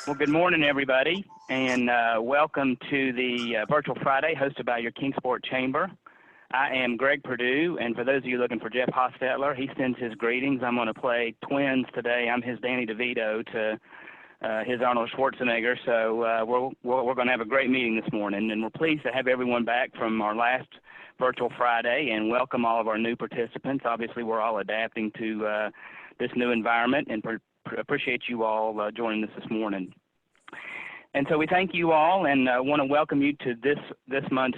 Well, good morning, everybody, and welcome to the Virtual Friday hosted by your Kingsport Chamber. I am Greg Perdue, and for those of you looking for Jeff Hostetler, he sends his greetings. I'm going to play twins today. I'm his Danny DeVito to his Arnold Schwarzenegger, so we're going to have a great meeting this morning, and we're pleased to have everyone back from our last Virtual Friday and welcome all of our new participants. Obviously, we're all adapting to this new environment, and appreciate you all joining us this morning. And so we thank you all and want to welcome you to this month's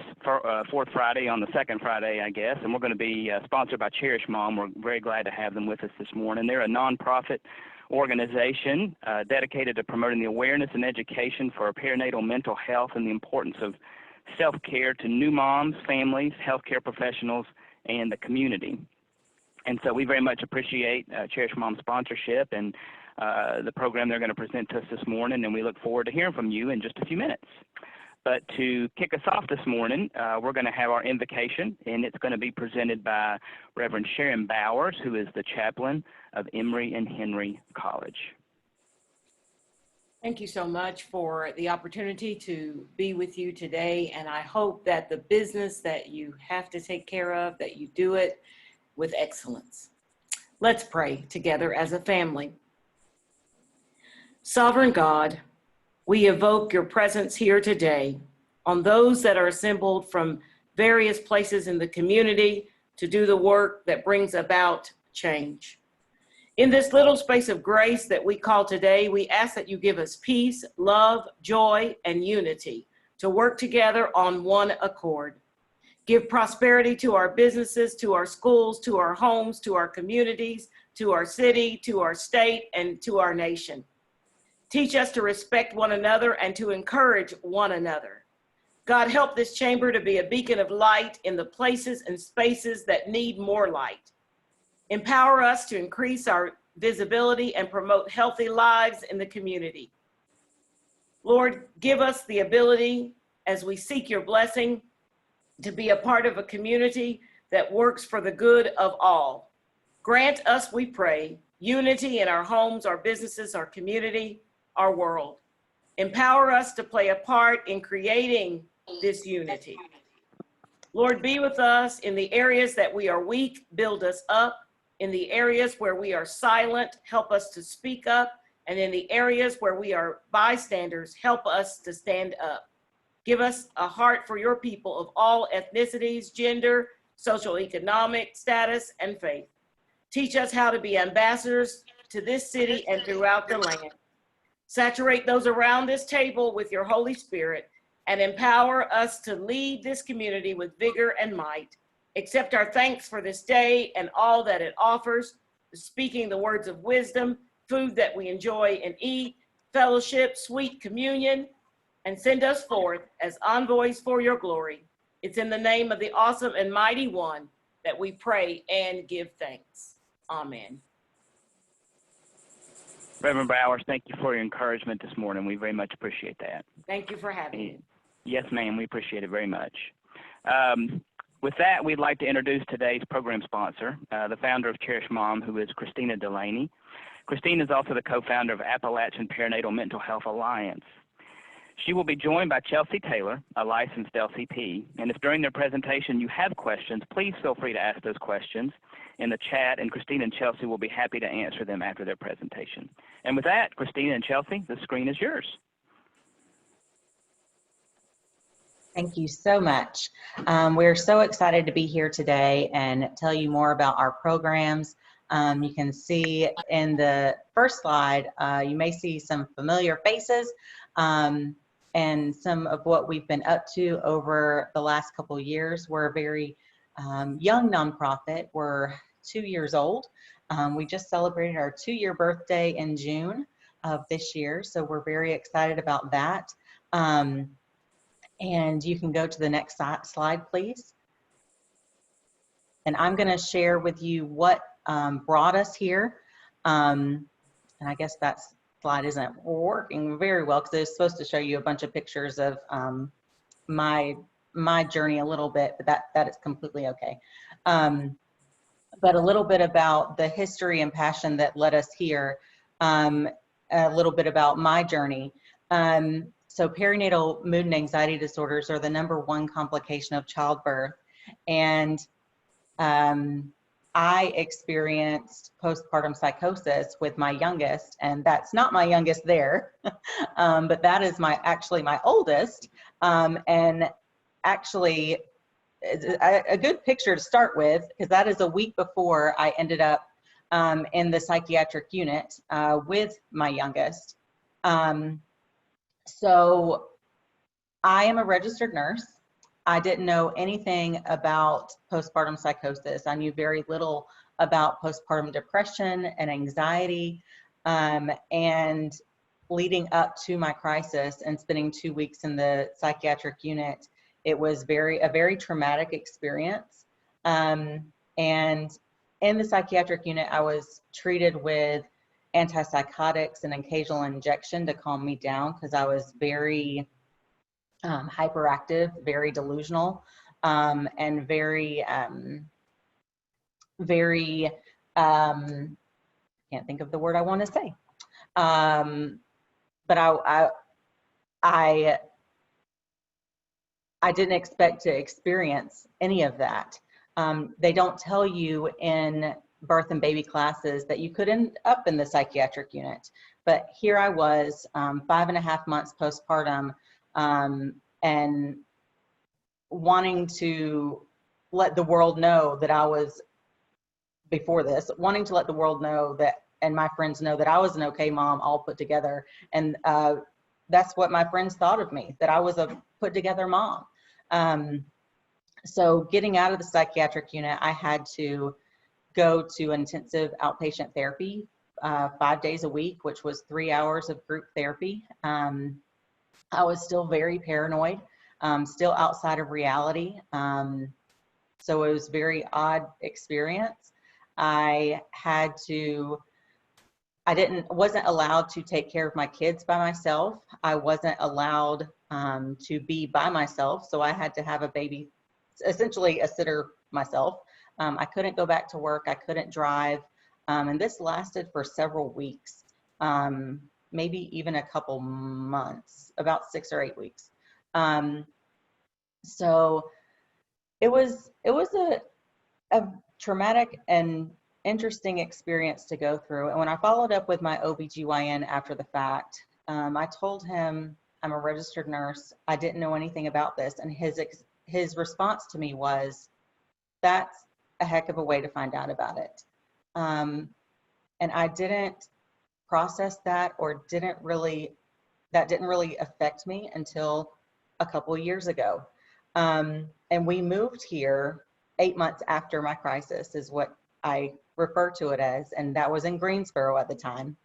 Fourth Friday on the second Friday, I guess. And we're going to be sponsored by Cherished Mom. We're very glad to have them with us this morning. They're a nonprofit organization dedicated to promoting the awareness and education for perinatal mental health and the importance of self-care to new moms, families, healthcare professionals, and the community. And so we very much appreciate Cherished Mom's sponsorship and the program they're going to present to us this morning, and we look forward to hearing from you in just a few minutes. But to kick us off this morning, we're going to have our invocation, and it's going to be presented by Reverend Sharon Bowers, who is the chaplain of Emory and Henry College. Thank you so much for the opportunity to be with you today, and I hope that the business that you have to take care of, that you do it with excellence. Let's pray together as a family. Sovereign God, we evoke your presence here today on those that are assembled from various places in the community to do the work that brings about change. In this little space of grace that we call today, we ask that you give us peace, love, joy, and unity to work together on one accord. Give prosperity to our businesses, to our schools, to our homes, to our communities, to our city, to our state, and to our nation. Teach us to respect one another and to encourage one another. God, help this chamber to be a beacon of light in the places and spaces that need more light. Empower us to increase our visibility and promote healthy lives in the community. Lord, give us the ability, as we seek your blessing, to be a part of a community that works for the good of all. Grant us, we pray, unity in our homes, our businesses, our community, our world. Empower us to play a part in creating this unity. Lord, be with us in the areas that we are weak, build us up. In the areas where we are silent, help us to speak up. And in the areas where we are bystanders, help us to stand up. Give us a heart for your people of all ethnicities, gender, social economic status, and faith. Teach us how to be ambassadors to this city and throughout the land. Saturate those around this table with your Holy Spirit and empower us to lead this community with vigor and might. Accept our thanks for this day and all that it offers, speaking the words of wisdom, food that we enjoy and eat, fellowship, sweet communion, and send us forth as envoys for your glory. It's in the name of the awesome and mighty one that we pray and give thanks. Amen. Reverend Bowers, thank you for your encouragement this morning. We very much appreciate that. Thank you for having me. Yes, ma'am. We appreciate it very much. With that, we'd like to introduce today's program sponsor, the founder of Cherished Mom, who is Christina Delaney. Christina is also the co-founder of Appalachian Perinatal Mental Health Alliance. She will be joined by Chelsea Taylor, a licensed LCP, and if during their presentation you have questions, please feel free to ask those questions in the chat, and Christina and Chelsea will be happy to answer them after their presentation. And with that, Christina and Chelsea, the screen is yours. Thank you so much. We're so excited to be here today and tell you more about our programs. You can see in the first slide, you may see some familiar faces and some of what we've been up to over the last couple of years. We're a very young nonprofit. We're 2 years old. We just celebrated our 2-year birthday in June of this year, so we're very excited about that. And you can go to the next slide, please. And I'm going to share with you what brought us here. And I guess that slide isn't working very well because it's supposed to show you a bunch of pictures of my journey a little bit, but that is completely okay. But a little bit about the history and passion that led us here. A little bit about my journey. So perinatal mood and anxiety disorders are the #1 complication of childbirth. And I experienced postpartum psychosis with my youngest, and that's not my youngest there, but that is actually my oldest. And actually, a good picture to start with, because that is a week before I ended up in the psychiatric unit with my youngest. So I am a registered nurse. I didn't know anything about postpartum psychosis. I knew very little about postpartum depression and anxiety. And leading up to my crisis and spending 2 weeks in the psychiatric unit, it was a very traumatic experience. And in the psychiatric unit, I was treated with antipsychotics and occasional injection to calm me down because I was very hyperactive, very delusional, and very, can't think of the word I want to say. But I didn't expect to experience any of that. They don't tell you in birth and baby classes that you could end up in the psychiatric unit. But here I was, 5.5 months postpartum, and wanting to let the world know that I was, before this, wanting to let the world know that, and my friends know that I was an okay mom, all put together. And that's what my friends thought of me, that I was a put together mom. So getting out of the psychiatric unit, I had to go to intensive outpatient therapy 5 days a week, which was 3 hours of group therapy. I was still very paranoid, still outside of reality. So it was a very odd experience. I wasn't allowed to take care of my kids by myself. I wasn't allowed to be by myself. So I had to have a baby, essentially a sitter myself. I couldn't go back to work. I couldn't drive. And this lasted for several weeks, maybe even a couple months, about 6 or 8 weeks. So it was a traumatic and interesting experience to go through. And when I followed up with my OBGYN after the fact, I told him I'm a registered nurse. I didn't know anything about this. And his response to me was, that's a heck of a way to find out about it. And I didn't process that, or that didn't really affect me until a couple of years ago. And we moved here 8 months after my crisis, is what I refer to it as. And that was in Greensboro at the time.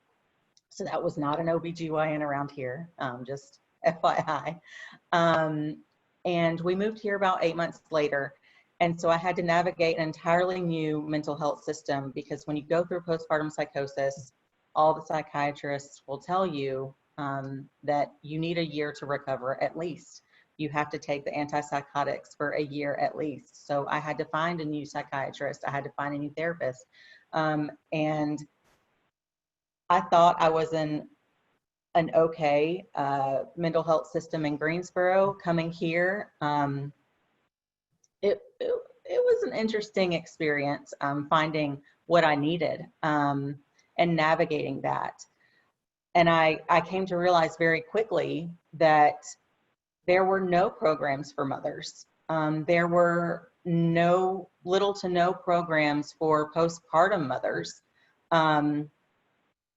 So that was not an OBGYN around here, just FYI. And we moved here about 8 months later. And so I had to navigate an entirely new mental health system, because when you go through postpartum psychosis, all the psychiatrists will tell you that you need a year to recover at least. You have to take the antipsychotics for a year at least. So I had to find a new psychiatrist. I had to find a new therapist. And I thought I was in an okay mental health system in Greensboro. Coming here, it was an interesting experience, finding what I needed and navigating that. And I came to realize very quickly that there were no programs for mothers. There were little to no programs for postpartum mothers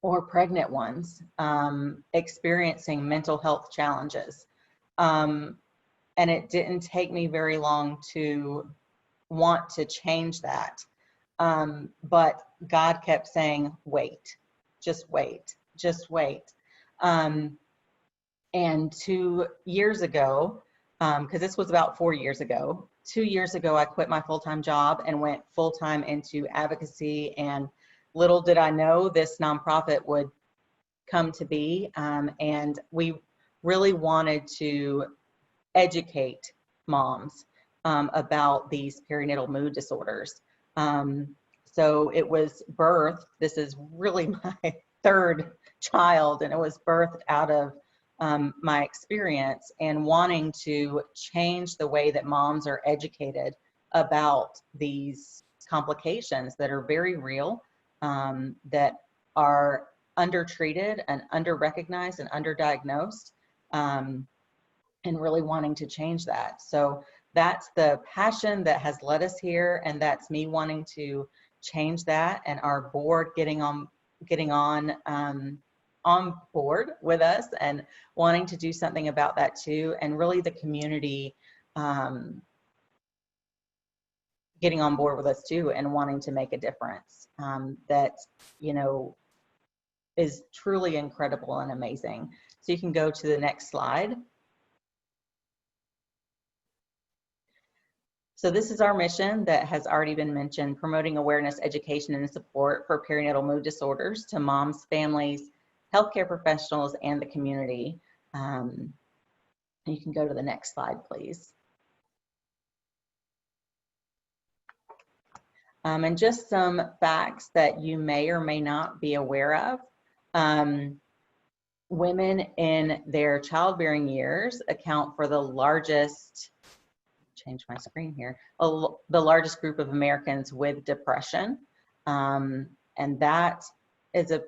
or pregnant ones experiencing mental health challenges. And it didn't take me very long to want to change that. But God kept saying, wait, just wait, just wait. And 2 years ago, because this was about 4 years ago, 2 years ago, I quit my full-time job and went full-time into advocacy. And little did I know this nonprofit would come to be. And we really wanted to educate moms about these perinatal mood disorders. So it was birthed. This is really my third child, and it was birthed out of my experience and wanting to change the way that moms are educated about these complications that are very real, that are undertreated and underrecognized and underdiagnosed, and really wanting to change that. So that's the passion that has led us here, and that's me wanting to change that, and our board getting on board with us and wanting to do something about that too, and really the community getting on board with us too and wanting to make a difference, that, you know, is truly incredible and amazing. So you can go to the next slide. So this is our mission that has already been mentioned: promoting awareness, education, and support for perinatal mood disorders to moms, families, healthcare professionals, and the community. You can go to the next slide, please. And just some facts that you may or may not be aware of. Women in their childbearing years account for the largest, change my screen here, the largest group of Americans with depression. And that is a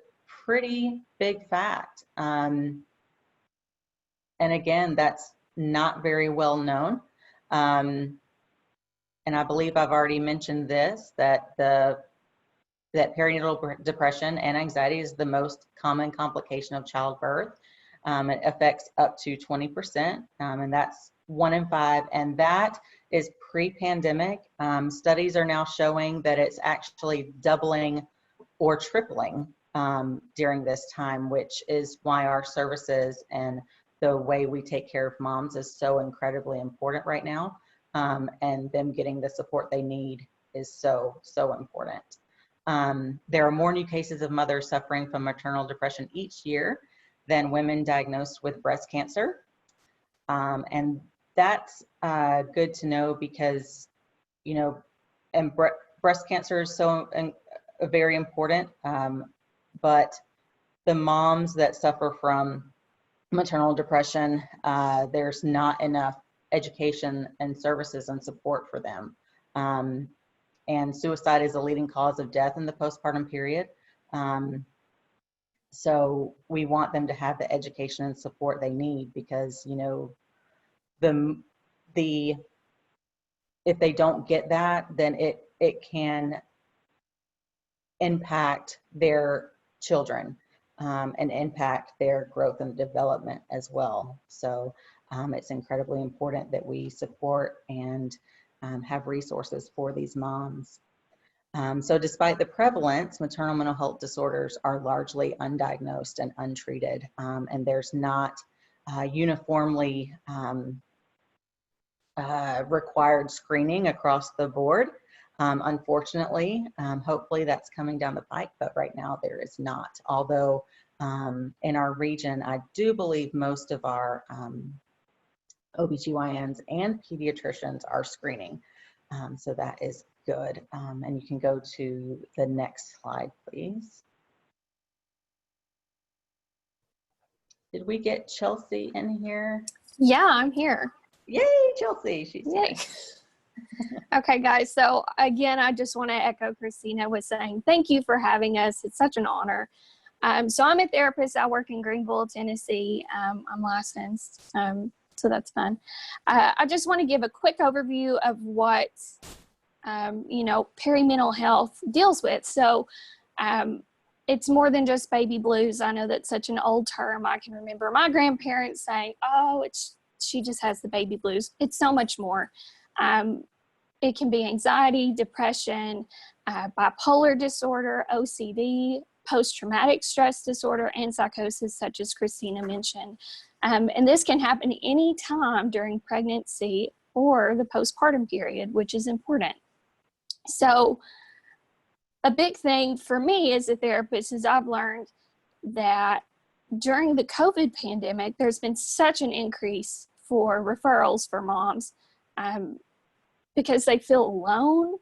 pretty big fact. And again, that's not very well known. And I believe I've already mentioned this, that perinatal depression and anxiety is the most common complication of childbirth. It affects up to 20%, and that's 1 in 5, and that is pre-pandemic. Studies are now showing that it's actually doubling or tripling during this time, which is why our services and the way we take care of moms is so incredibly important right now. And them getting the support they need is so, so important. There are more new cases of mothers suffering from maternal depression each year than women diagnosed with breast cancer. And that's good to know because, you know, and breast cancer is so very important, but the moms that suffer from maternal depression, there's not enough education and services and support for them. And suicide is a leading cause of death in the postpartum period. So we want them to have the education and support they need because, you know, if they don't get that, then it can impact their children and impact their growth and development as well. So it's incredibly important that we support and have resources for these moms. So despite the prevalence, maternal mental health disorders are largely undiagnosed and untreated, and there's not uniformly required screening across the board. Unfortunately, hopefully that's coming down the pike, but right now there is not. Although in our region, I do believe most of our OBGYNs and pediatricians are screening. So that is good. And you can go to the next slide, please. Did we get Chelsea in here? Yeah, I'm here. Yay, Chelsea, she's Yay. here. Okay, guys. So again, I just want to echo Christina was saying, thank you for having us. It's such an honor. So I'm a therapist. I work in Greenville, Tennessee. I'm licensed. So that's fun. I just want to give a quick overview of what, perinatal health deals with. So it's more than just baby blues. I know that's such an old term. I can remember my grandparents saying, oh, she just has the baby blues. It's so much more. It can be anxiety, depression, bipolar disorder, OCD, post-traumatic stress disorder, and psychosis, such as Christina mentioned. And this can happen any time during pregnancy or the postpartum period, which is important. So a big thing for me as a therapist is I've learned that during the COVID pandemic, there's been such an increase for referrals for moms because they feel alone.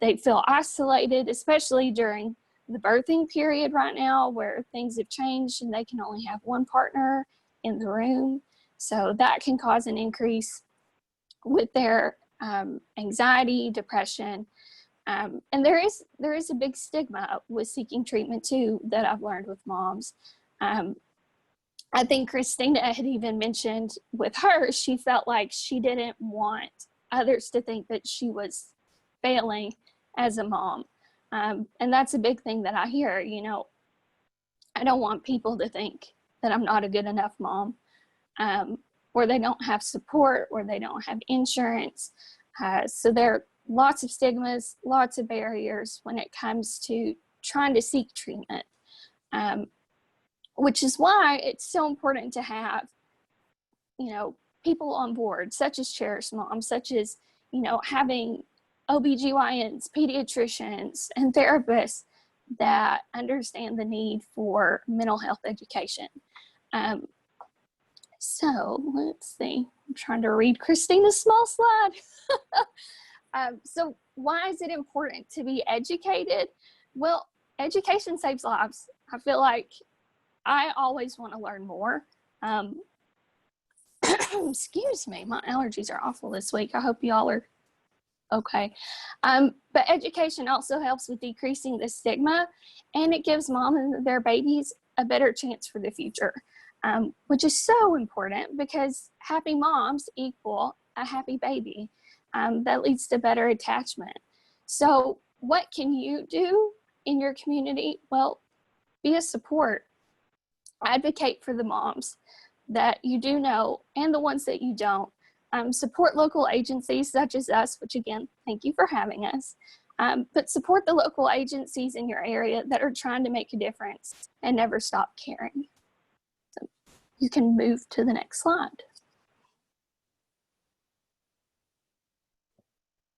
They feel isolated, especially during the birthing period right now where things have changed and they can only have one partner in the room. So that can cause an increase with their anxiety, depression. And there is a big stigma with seeking treatment too that I've learned with moms. I think Christina had even mentioned with her, she felt like she didn't want others to think that she was failing as a mom. And that's a big thing that I hear, I don't want people to think that I'm not a good enough mom, or they don't have support, or they don't have insurance. So there are lots of stigmas, lots of barriers when it comes to trying to seek treatment, which is why it's so important to have, people on board, such as Cherished Moms, such as, having OBGYNs, pediatricians, and therapists that understand the need for mental health education. So let's see, I'm trying to read Christina's small slide. So why is it important to be educated? Well, education saves lives. I feel like I always want to learn more. Excuse me, my allergies are awful this week. I hope y'all are okay. But education also helps with decreasing the stigma, and it gives mom and their babies a better chance for the future, which is so important because happy moms equal a happy baby. That leads to better attachment. So what can you do in your community? Well, be a support. Advocate for the moms that you do know and the ones that you don't. Support local agencies such as us, which again, thank you for having us. But support the local agencies in your area that are trying to make a difference and never stop caring. So you can move to the next slide.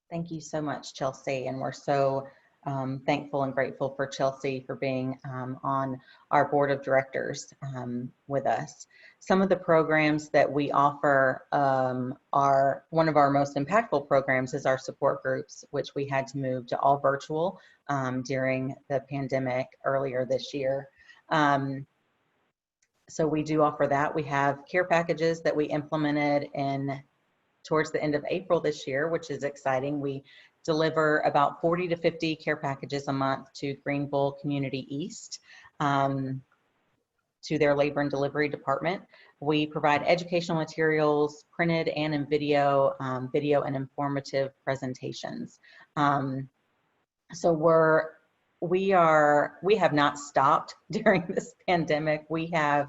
Thank you so much, Chelsea. And we're so thankful and grateful for Chelsea for being on our board of directors with us. Some of the programs that we offer are, one of our most impactful programs is our support groups, which we had to move to all virtual during the pandemic earlier this year. So we do offer that. We have care packages that we implemented towards the end of April this year, which is exciting. We deliver about 40 to 50 care packages a month to Greenville Community East, to their labor and delivery department. We provide educational materials, printed and in video, video and informative presentations. So we have not stopped during this pandemic. We have,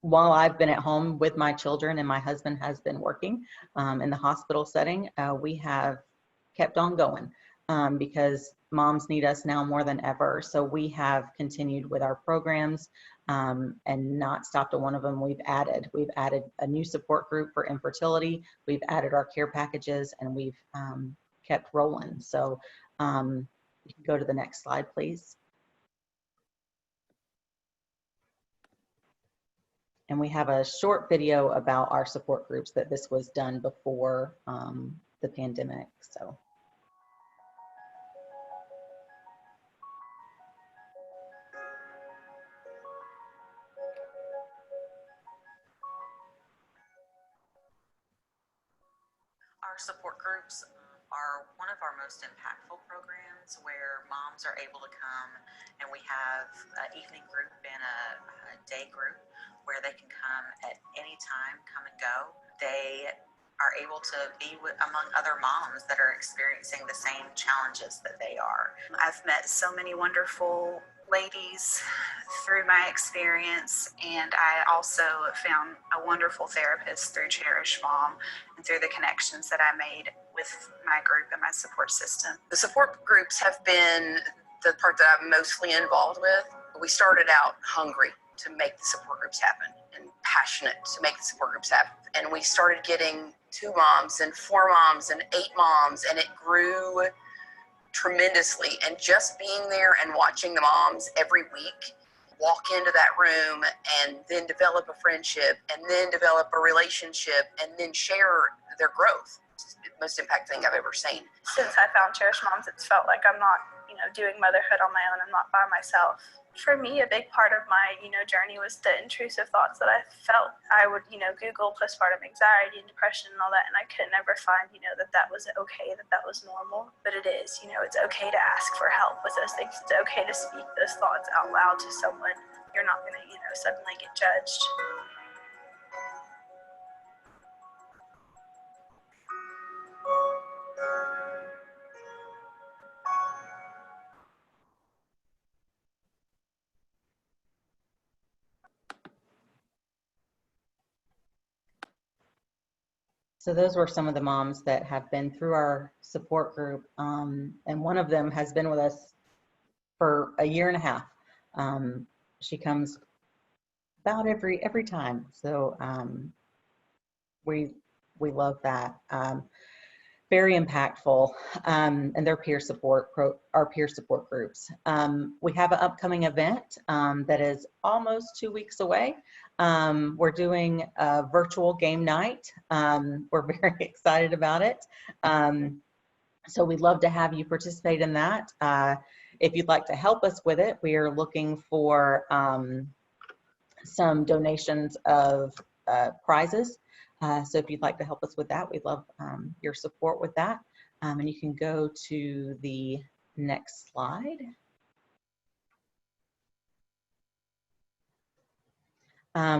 while I've been at home with my children and my husband has been working in the hospital setting, we have kept on going because moms need us now more than ever. So we have continued with our programs and not stopped at one of them. We've added a new support group for infertility. We've added our care packages, and we've kept rolling. So you can go to the next slide, please. And we have a short video about our support groups that this was done before the pandemic. So. Our support groups are one of our most impactful programs where moms are able to come, and we have an evening group and a day group where they can come at any time, come and go. They are able to be among other moms that are experiencing the same challenges that they are. I've met so many wonderful ladies through my experience, and I also found a wonderful therapist through Cherished Mom and through the connections that I made with my group and my support system. The support groups have been the part that I'm mostly involved with. We started out hungry to make the support groups happen and passionate to make the support groups happen. And we started getting 2 moms and 4 moms and 8 moms, and it grew tremendously. And just being there and watching the moms every week walk into that room and then develop a friendship and then develop a relationship and then share their growth. It's the most impactful thing I've ever seen. Since I found Cherished Moms, it's felt like I'm not, doing motherhood on my own. I'm not by myself. For me, a big part of my, journey was the intrusive thoughts that I felt. I would, Google postpartum anxiety and depression and all that, and I could never find, that was okay, that was normal. But it is, it's okay to ask for help with those things. It's okay to speak those thoughts out loud to someone. You're not going to, suddenly get judged. So those were some of the moms that have been through our support group, and one of them has been with us for a year and a half. She comes about every time, so we love that. Very impactful, and their peer support, our peer support groups. We have an upcoming event that is almost 2 weeks away. We're doing a virtual game night. We're very excited about it. So we'd love to have you participate in that. If you'd like to help us with it, we are looking for some donations of prizes. So if you'd like to help us with that, we'd love your support with that. And you can go to the next slide.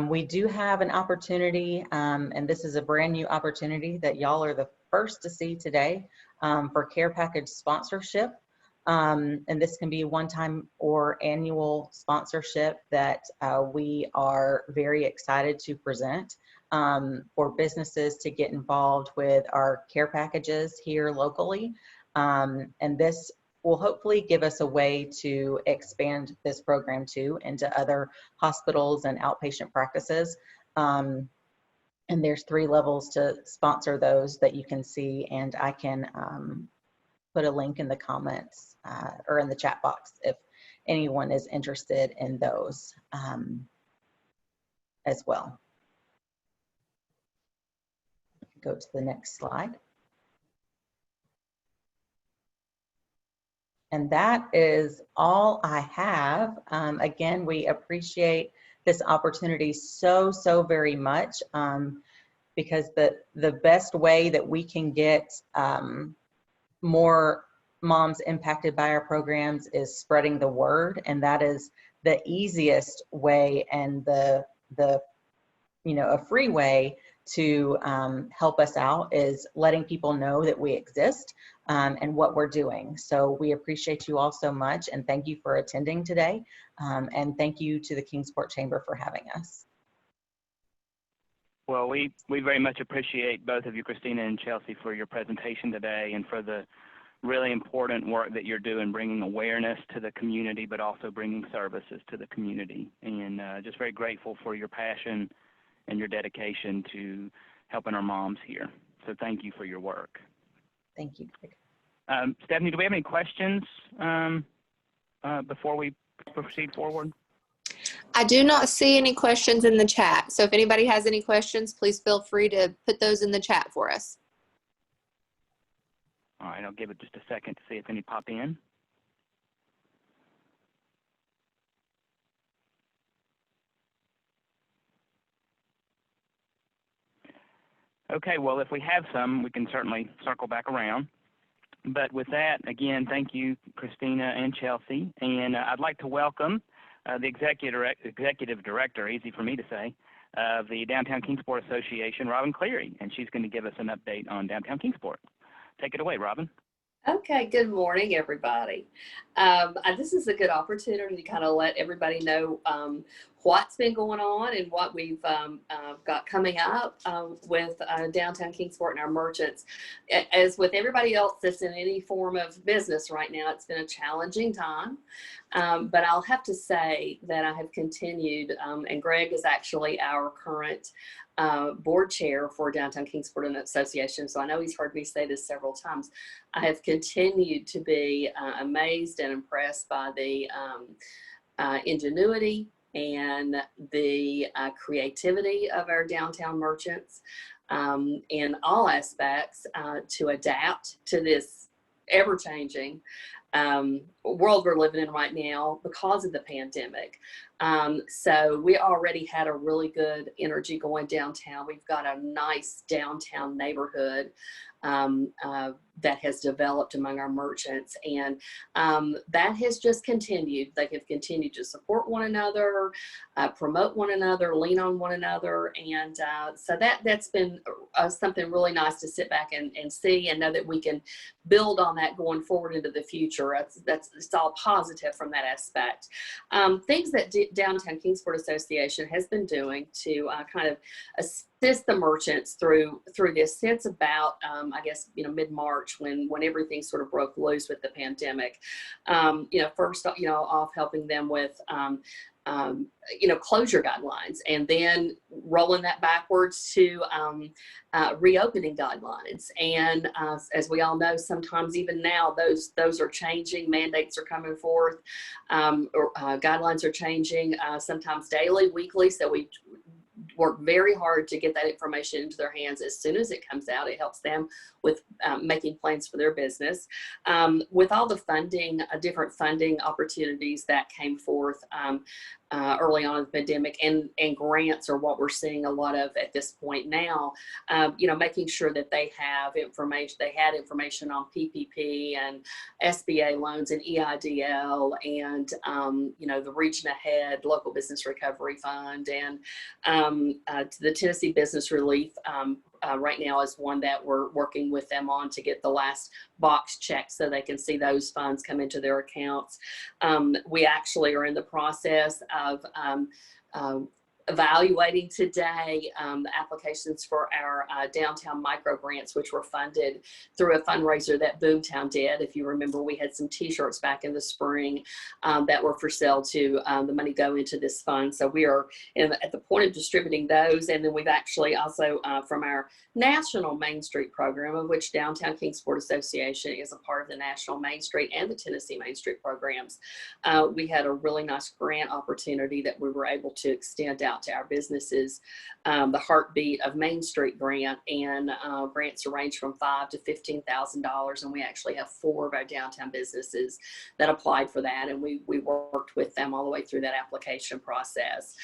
We do have an opportunity, and this is a brand new opportunity that y'all are the first to see today, for care package sponsorship. And this can be a one-time or annual sponsorship that we are very excited to present for businesses to get involved with our care packages here locally. And this will hopefully give us a way to expand this program too into other hospitals and outpatient practices. And there's 3 levels to sponsor those that you can see, and I can put a link in the comments or in the chat box if anyone is interested in those as well. Go to the next slide. And that is all I have. Again, we appreciate this opportunity so very much, because the best way that we can get more moms impacted by our programs is spreading the word, and that is the easiest way and the a free way to help us out is letting people know that we exist and what we're doing. So we appreciate you all so much, and thank you for attending today, and thank you to the Kingsport Chamber for having us. Well, we very much appreciate both of you, Christina and Chelsea, for your presentation today and for the really important work that you're doing, bringing awareness to the community, but also bringing services to the community. And just very grateful for your passion and your dedication to helping our moms here. So thank you for your work. Thank you, Greg. Stephanie, do we have any questions before we proceed forward? I do not see any questions in the chat. So if anybody has any questions, please feel free to put those in the chat for us. All right, I'll give it just a second to see if any pop in. Okay, well, if we have some, we can certainly circle back around. But with that, again, thank you, Christina and Chelsea. And I'd like to welcome the executive director, easy for me to say, of the Downtown Kingsport Association, Robin Cleary, and she's going to give us an update on Downtown Kingsport. Take it away, Robin. Okay, good morning, everybody. This is a good opportunity to kind of let everybody know what's been going on and what we've got coming up with Downtown Kingsport and our merchants. As with everybody else that's in any form of business right now, it's been a challenging time, but I'll have to say that I have continued, and Greg is actually our current board chair for Downtown Kingsport and Association, so I know he's heard me say this several times. I have continued to be amazed and impressed by the ingenuity and the creativity of our downtown merchants in all aspects to adapt to this ever-changing world we're living in right now because of the pandemic. So we already had a really good energy going downtown. We've got a nice downtown neighborhood that has developed among our merchants, and that has just continued. They have continued to support one another, promote one another, lean on one another, and so that's been something really nice to sit back and see and know that we can build on that going forward into the future. It's all positive from that aspect. Things that Downtown Kingsport Association has been doing to kind of assist the merchants through this since about I guess mid-March when everything sort of broke loose with the pandemic. First off helping them with closure guidelines, and then rolling that backwards to reopening guidelines. And as we all know, sometimes even now those are changing. Mandates are coming forth, or guidelines are changing sometimes daily, weekly. So we work very hard to get that information into their hands as soon as it comes out. It helps them with making plans for their business. With all the funding, different funding opportunities that came forth early on in the pandemic, and grants are what we're seeing a lot of at this point now. Making sure that they have information. They had information on PPP and SBA loans and EIDL, and the Region Ahead Local Business Recovery Fund, and the Tennessee Business Relief. Right now is one that we're working with them on to get the last box checked so they can see those funds come into their accounts. We actually are in the process of evaluating today the applications for our downtown micro grants, which were funded through a fundraiser that Boomtown did. If you remember, we had some t-shirts back in the spring that were for sale to the money go into this fund. So we are at the point of distributing those. And then we've actually also from our National Main Street program, of which Downtown Kingsport Association is a part of the National Main Street and the Tennessee Main Street programs. We had a really nice grant opportunity that we were able to extend out to our businesses, the Heartbeat of Main Street grant, and grants range from $5,000 to $15,000, and we actually have 4 of our downtown businesses that applied for that, and we worked with them all the way through that application process.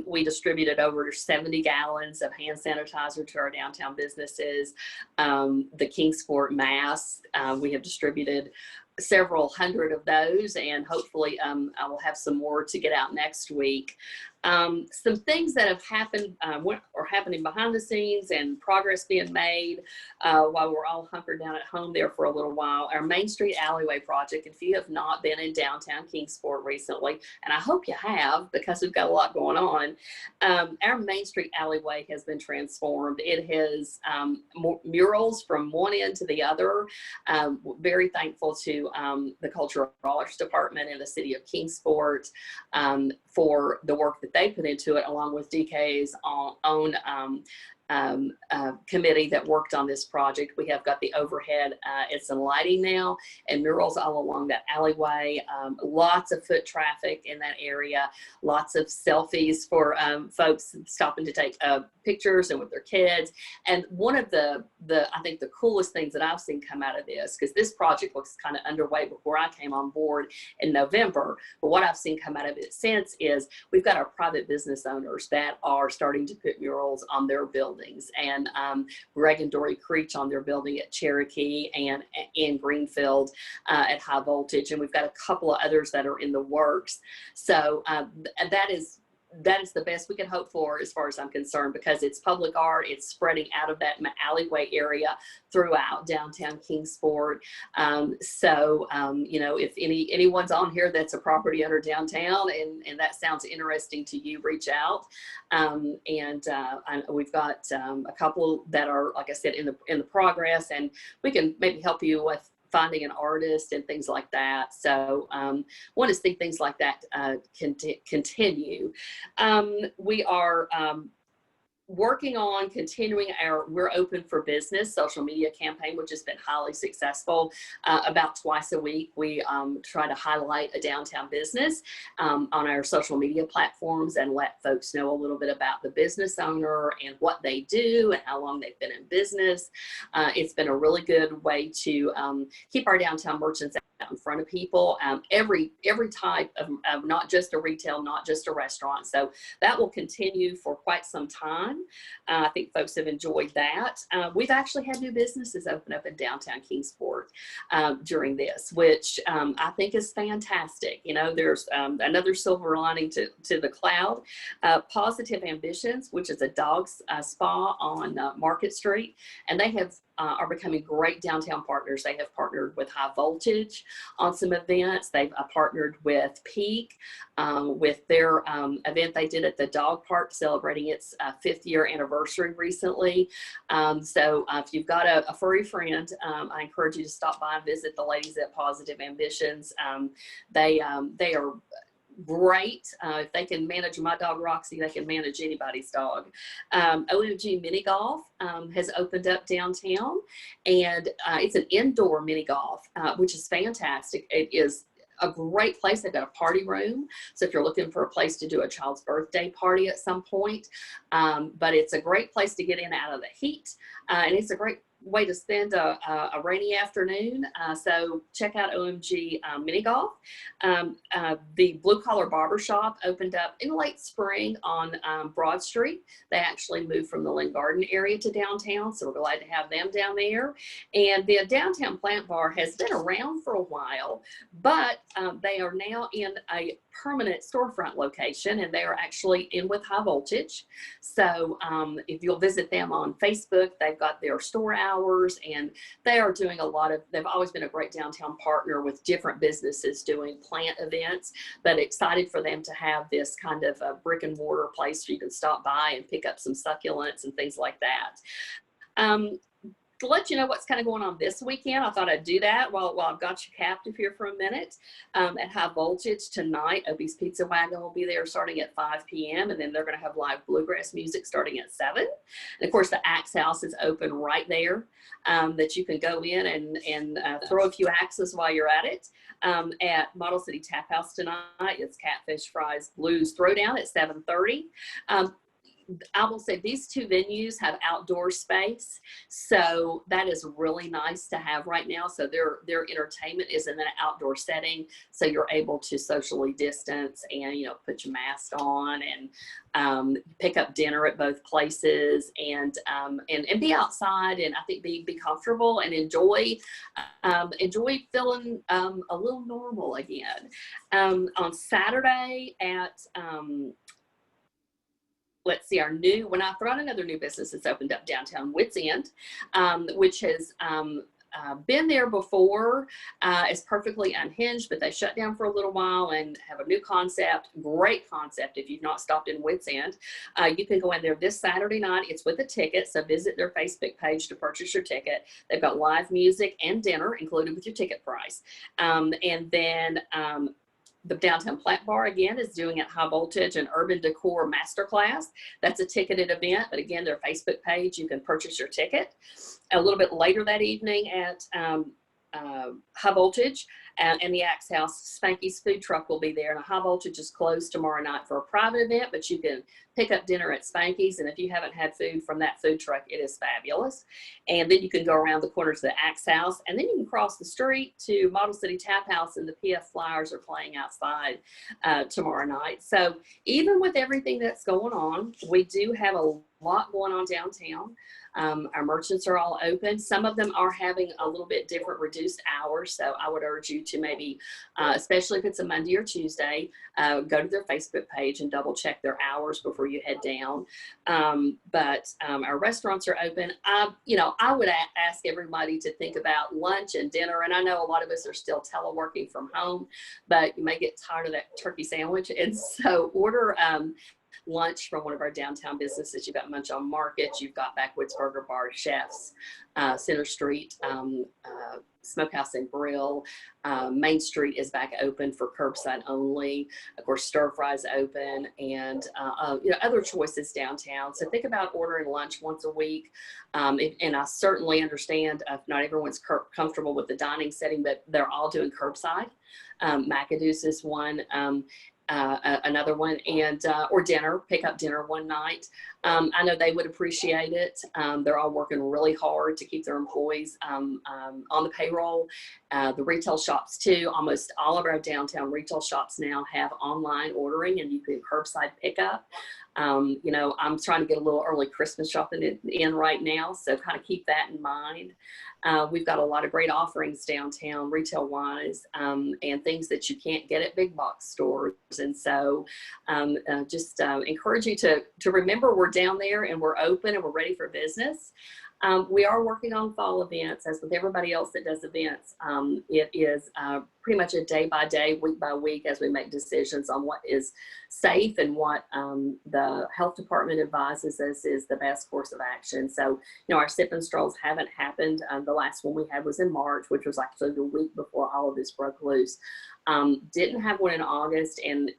We distributed over 70 gallons of hand sanitizer to our downtown businesses. The Kingsport masks, we have distributed several hundred of those, and hopefully I will have some more to get out next week. Some things that have happened are happening behind the scenes, and progress being made while we're all hunkered down at home there for a little while. Our Main Street Alleyway project, if you have not been in downtown Kingsport recently, and I hope you have because we've got a lot going on, our Main Street Alleyway has been transformed. It has murals from one end to the other. Very thankful to the Cultural Arts Department and the City of Kingsport for the work that they put into it, along with DK's own committee that worked on this project. We have got the overhead, it's in lighting now, and murals all along that alleyway. Lots of foot traffic in that area, lots of selfies for folks stopping to take pictures and with their kids. And one of the I think the coolest things that I've seen come out of this, because this project was kind of underway before I came on board in November, but what I've seen come out of it since is we've got our private business owners that are starting to put murals on their buildings. buildings, and Greg and Dory Creech on their building at Cherokee, and in Greenfield at High Voltage, and we've got a couple of others that are in the works. So that is the best we can hope for as far as I'm concerned, because it's public art. It's spreading out of that alleyway area throughout downtown Kingsport. You know, if anyone's on here that's a property owner downtown and that sounds interesting to you, reach out. We've got a couple that are, like I said, in the progress, and we can maybe help you with finding an artist and things like that. So want to see things like that continue. We are working on continuing our We're Open for Business social media campaign, which has been highly successful. About twice a week, we try to highlight a downtown business on our social media platforms and let folks know a little bit about the business owner and what they do and how long they've been in business. It's been a really good way to keep our downtown merchants out in front of people, every type of not just a retail, not just a restaurant. So that will continue for quite some time. I think folks have enjoyed that. We've actually had new businesses open up in downtown Kingsport during this, which I think is fantastic. You know, there's another silver lining to the cloud. Positive Ambitions, which is a dog spa on Market Street, and they have are becoming great downtown partners. They have partnered with High Voltage on some events. They've partnered with Peak with their event they did at the dog park celebrating its 5th year anniversary recently. If you've got a furry friend, I encourage you to stop by and visit the ladies at Positive Ambitions. They are great. If they can manage my dog Roxy, they can manage anybody's dog. OMG Mini Golf has opened up downtown, and it's an indoor mini golf, which is fantastic. It is a great place. They've got a party room, so if you're looking for a place to do a child's birthday party at some point, but it's a great place to get in out of the heat, and it's a great way to spend a rainy afternoon. So check out OMG Mini Golf. The Blue Collar Barbershop opened up in late spring on Broad Street. They actually moved from the Lynn Garden area to downtown, so we're glad to have them down there. And the Downtown Plant Bar has been around for a while, but they are now in a permanent storefront location, and they are actually in with High Voltage. So if you'll visit them on Facebook, they've got their store hours, and they are doing a lot of, they've always been a great downtown partner with different businesses doing plant events, but excited for them to have this kind of a brick and mortar place where you can stop by and pick up some succulents and things like that. To let you know what's kind of going on this weekend, I thought I'd do that while I've got you captive here for a minute. At High Voltage tonight, Opie's Pizza Wagon will be there starting at 5 p.m. and then they're going to have live bluegrass music starting at 7. And of course, the Axe House is open right there, that you can go in and throw a few axes while you're at it. At Model City Tap House tonight, it's Catfish Fries Blues Throwdown at 7:30. I will say these two venues have outdoor space, so that is really nice to have right now. So their entertainment is in an outdoor setting, so you're able to socially distance and, you know, put your mask on and pick up dinner at both places and be outside, and I think be comfortable and enjoy feeling a little normal again. On Saturday at let's see, when I brought another new business that's opened up downtown, Wits End, which has been there before. It's perfectly unhinged, but they shut down for a little while and have a new concept. Great concept. If you've not stopped in Wits End, you can go in there this Saturday night. It's with a ticket, so visit their Facebook page to purchase your ticket. They've got live music and dinner included with your ticket price. And then the Downtown Plant Bar, again, is doing at High Voltage an urban decor masterclass. That's a ticketed event, but again, their Facebook page, you can purchase your ticket. A little bit later that evening at High Voltage, and the Axe House. Spanky's food truck will be there. And High Voltage is closed tomorrow night for a private event, but you can pick up dinner at Spanky's. And if you haven't had food from that food truck, it is fabulous. And then you can go around the corner to the Axe House, and then you can cross the street to Model City Tap House, and the PF Flyers are playing outside tomorrow night. So even with everything that's going on, we do have a lot going on downtown. Our merchants are all open. Some of them are having a little bit different reduced hours. So I would urge you to maybe, especially if it's a Monday or Tuesday, go to their Facebook page and double check their hours before you head down. But our restaurants are open. I would ask everybody to think about lunch and dinner. And I know a lot of us are still teleworking from home, but you may get tired of that turkey sandwich. And so order lunch from one of our downtown businesses. You've got Munch on Market, you've got Backwoods Burger Bar, Chefs, Center Street, Smokehouse and Grill. Main Street is back open for curbside only. Of course, Stir Fry's open, and other choices downtown. So think about ordering lunch once a week. And I certainly understand if not everyone's comfortable with the dining setting, but they're all doing curbside. McAdoo's is one. Another one, and or dinner, pick up dinner one night. I know they would appreciate it. They're all working really hard to keep their employees on the payroll. The retail shops too, almost all of our downtown retail shops now have online ordering, and you can curbside pickup. I'm trying to get a little early Christmas shopping in right now, so kind of keep that in mind. We've got a lot of great offerings downtown, retail-wise, and things that you can't get at big box stores. And so just encourage you to remember we're down there and we're open and we're ready for business. We are working on fall events, as with everybody else that does events. It is pretty much a day by day, week by week, as we make decisions on what is safe and what the health department advises us is the best course of action. So, our sip and strolls haven't happened. The last one we had was in March, which was actually the week before all of this broke loose. Didn't have one in August, and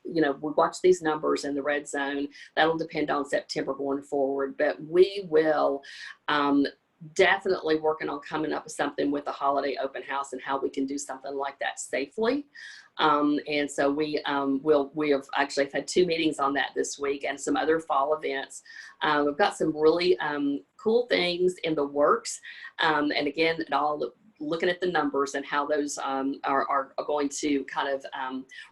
we watch these numbers in the red zone. That'll depend on September going forward, but we will definitely working on coming up with something with the holiday open house and how we can do something like that safely. And so we have actually had 2 meetings on that this week and some other fall events. We've got some really cool things in the works. And again, it all looking at the numbers and how those are going to kind of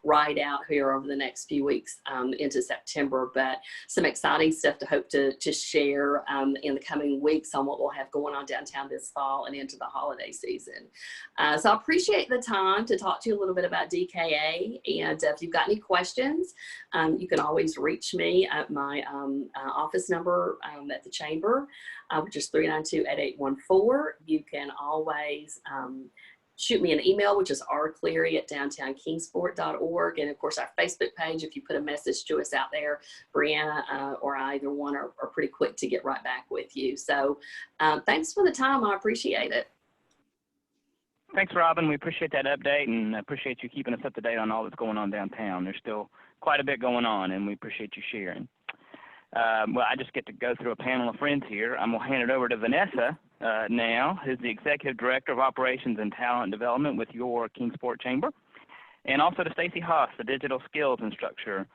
ride out here over the next few weeks into September, but some exciting stuff to hope to share in the coming weeks on what we'll have going on downtown this fall and into the holiday season. So I appreciate the time to talk to you a little bit about DKA, and if you've got any questions, you can always reach me at my office number at the chamber, which is 392-8814. You can always shoot me an email, which is rcleary@downtownkingsport.org. And of course, our Facebook page, if you put a message to us out there, Brianna or I, either one, are pretty quick to get right back with you. So thanks for the time. I appreciate it. Thanks, Robin. We appreciate that update and appreciate you keeping us up to date on all that's going on downtown. There's still quite a bit going on, and we appreciate you sharing. Well, I just get to go through a panel of friends here. I'm going to hand it over to Vanessa now, who's the Executive Director of Operations and Talent Development with your Kingsport Chamber, and also to Stacy Haas, the Digital Skills Instructor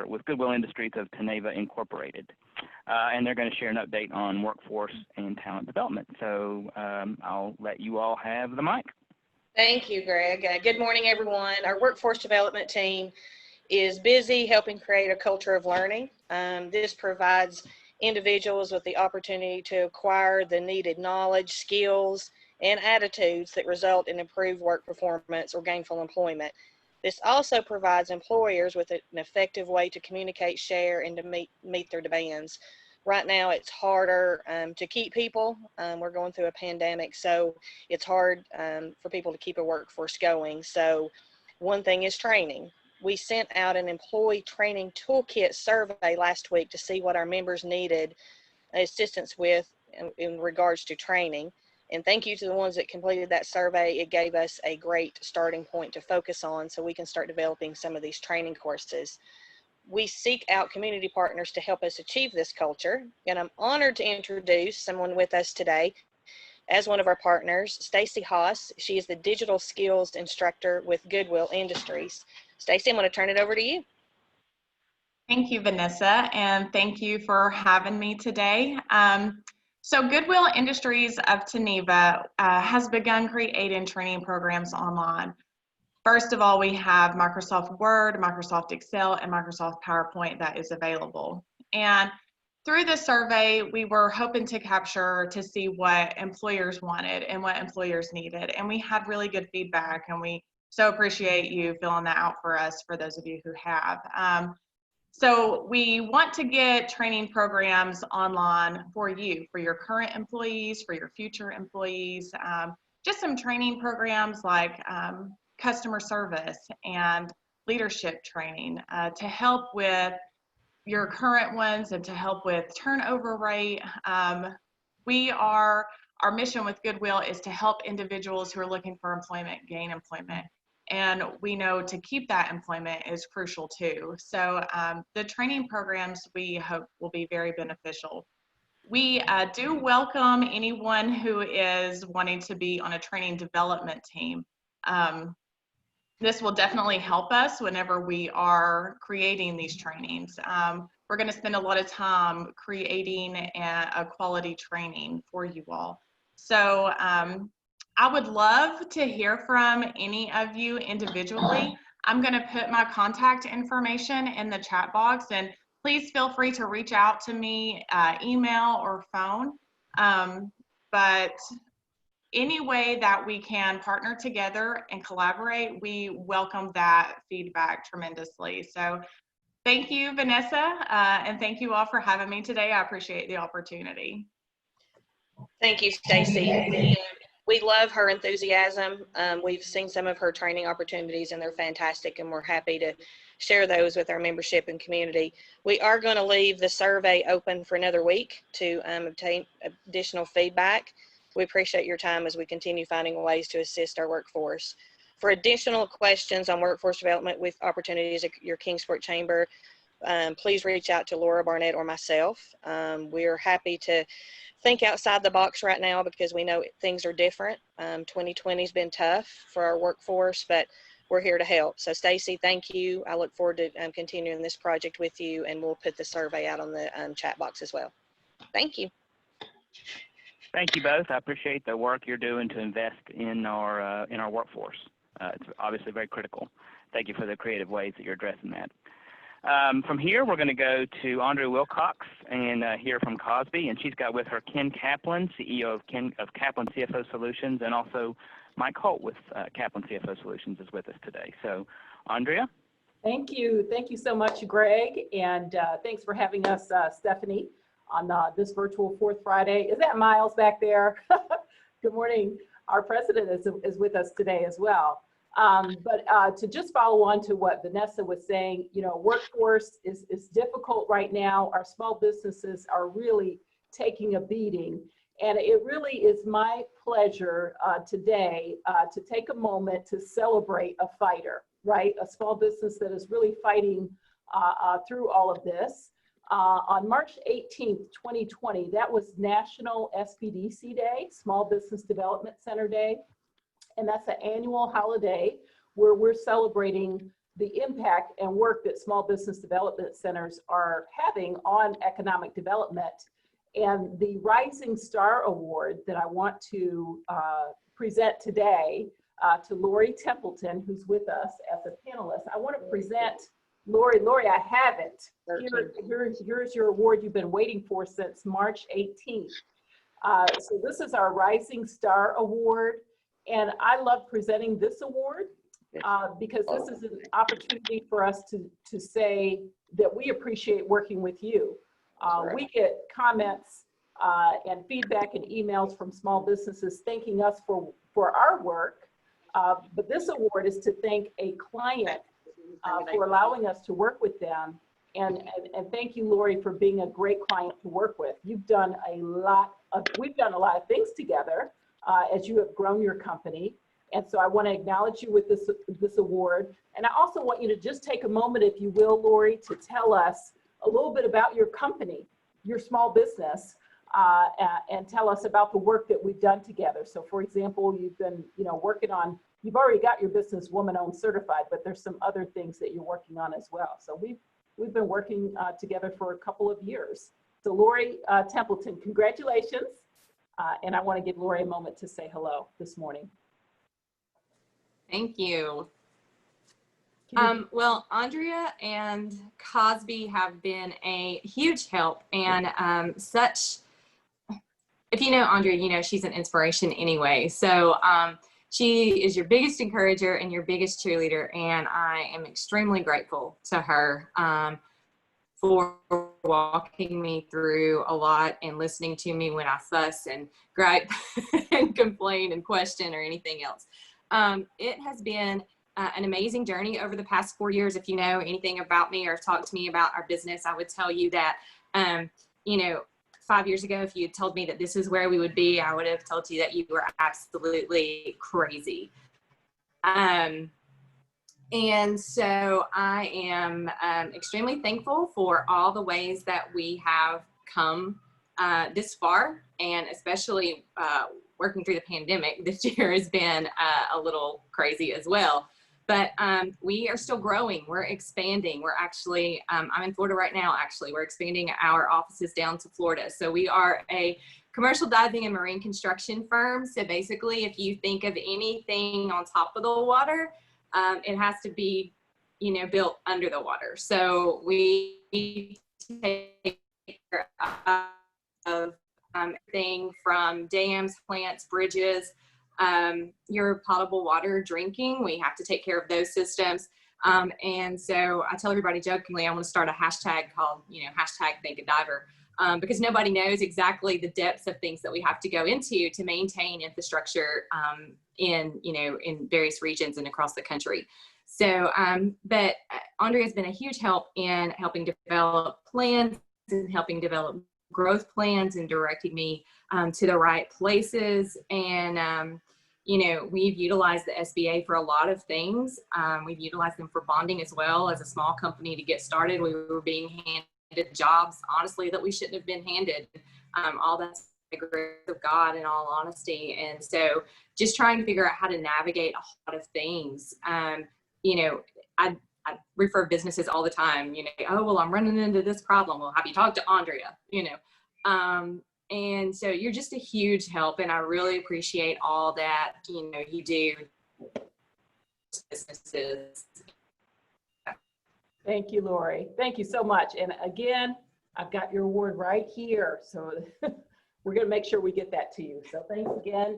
with Goodwill Industries of Teneva Incorporated. And they're going to share an update on workforce and talent development. So I'll let you all have the mic. Thank you, Greg. Good morning, everyone. Our workforce development team is busy helping create a culture of learning. This provides individuals with the opportunity to acquire the needed knowledge, skills, and attitudes that result in improved work performance or gainful employment. This also provides employers with an effective way to communicate, share, and to meet their demands. Right now, it's harder to keep people. We're going through a pandemic, so it's hard for people to keep a workforce going. So one thing is training. We sent out an employee training toolkit survey last week to see what our members needed assistance with in regards to training. And thank you to the ones that completed that survey. It gave us a great starting point to focus on so we can start developing some of these training courses. We seek out community partners to help us achieve this culture. And I'm honored to introduce someone with us today, as one of our partners, Stacy Haas. She is the digital skills instructor with Goodwill Industries. Stacy, I'm going to turn it over to you. Thank you, Vanessa, and thank you for having me today. So Goodwill Industries of Geneva has begun creating training programs online. First of all, we have Microsoft Word, Microsoft Excel, and Microsoft PowerPoint that is available. And through this survey, we were hoping to capture to see what employers wanted and what employers needed. And we had really good feedback, and we so appreciate you filling that out for us, for those of you who have. So we want to get training programs online for you, for your current employees, for your future employees, just some training programs like customer service and leadership training to help with your current ones and to help with turnover rate. Our mission with Goodwill is to help individuals who are looking for employment gain employment. And we know to keep that employment is crucial too. So the training programs we hope will be very beneficial. We do welcome anyone who is wanting to be on a training development team. This will definitely help us whenever we are creating these trainings. We're going to spend a lot of time creating a quality training for you all. So I would love to hear from any of you individually. I'm going to put my contact information in the chat box, and please feel free to reach out to me, email or phone. But any way that we can partner together and collaborate, we welcome that feedback tremendously. So thank you, Vanessa, and thank you all for having me today. I appreciate the opportunity. Thank you, Stacy. We love her enthusiasm. We've seen some of her training opportunities, and they're fantastic, and we're happy to share those with our membership and community. We are going to leave the survey open for another week to obtain additional feedback. We appreciate your time as we continue finding ways to assist our workforce. For additional questions on workforce development with opportunities at your Kingsport Chamber, please reach out to Laura Barnett or myself. We're happy to think outside the box right now because we know things are different. 2020 has been tough for our workforce, but we're here to help. So Stacy, thank you. I look forward to continuing this project with you, and we'll put the survey out on the chat box as well. Thank you. Thank you both. I appreciate the work you're doing to invest in our workforce. It's obviously very critical. Thank you for the creative ways that you're addressing that. From here, we're going to go to Andrea Wilcox and hear from Cosby, and she's got with her Ken Kaplan, CEO of Kaplan CFO Solutions, and also Mike Holt with Kaplan CFO Solutions is with us today. So, Andrea? Thank you. Thank you so much, Greg, and thanks for having us, Stephanie, on this virtual Fourth Friday. Is that Miles back there? Good morning. Our president is with us today as well. But to just follow on to what Vanessa was saying, you know, workforce is difficult right now. Our small businesses are really taking a beating. And it really is my pleasure today to take a moment to celebrate a fighter, right? A small business that is really fighting through all of this. On March 18th, 2020, that was National SBDC Day, Small Business Development Center Day. And that's an annual holiday where we're celebrating the impact and work that small business development centers are having on economic development. And the Rising Star Award that I want to present today to Lori Templeton, who's with us as a panelist. I want to present Lori. Lori, I have it. Here's your award you've been waiting for since March 18th. So this is our Rising Star Award. And I love presenting this award because this is an opportunity for us to say that we appreciate working with you. We get comments and feedback and emails from small businesses thanking us for our work. But this award is to thank a client for allowing us to work with them. And thank you, Lori, for being a great client to work with. We've done a lot of things together. As you have grown your company. And so I want to acknowledge you with this award. And I also want you to just take a moment, if you will, Lori, to tell us a little bit about your company, your small business, and tell us about the work that we've done together. So for example, you've been, working on, you've already got your business woman-owned certified, but there's some other things that you're working on as well. So we've been working together for a couple of years. So Lori Templeton, congratulations. And I want to give Lori a moment to say hello this morning. Thank you. Well, Andrea and Cosby have been a huge help, and if you know Andrea, you know she's an inspiration anyway. So she is your biggest encourager and your biggest cheerleader, and I am extremely grateful to her for walking me through a lot and listening to me when I fuss and gripe and complain and question or anything else. It has been an amazing journey over the past 4 years. If you know anything about me or talked to me about our business, I would tell you that, 5 years ago, if you had told me that this is where we would be, I would have told you that you were absolutely crazy. And so I am extremely thankful for all the ways that we have come this far, and especially working through the pandemic. This year has been a little crazy as well. But we are still growing. We're expanding. We're actually, I'm in Florida right now, actually. We're expanding our offices down to Florida. So we are a commercial diving and marine construction firm. So basically, if you think of anything on top of the water, it has to be, built under the water. So we take care of everything from dams, plants, bridges, your potable water drinking. We have to take care of those systems. And so I tell everybody jokingly, I want to start a hashtag called, hashtag Thank a Diver, because nobody knows exactly the depths of things that we have to go into to maintain infrastructure in various regions and across the country. So, but Andrea has been a huge help in helping develop plans and helping develop growth plans and directing me to the right places. And, we've utilized the SBA for a lot of things. We've utilized them for bonding as well. As a small company to get started, we were being handed jobs, honestly, that we shouldn't have been handed. All that's the grace of God, in all honesty. And so just trying to figure out how to navigate a lot of things. I refer businesses all the time, oh, well, I'm running into this problem. Well, have you talked to Andrea? And so you're just a huge help, and I really appreciate all that, you do businesses. Thank you, Lori. Thank you so much. And again, I've got your award right here. So we're going to make sure we get that to you. So thanks again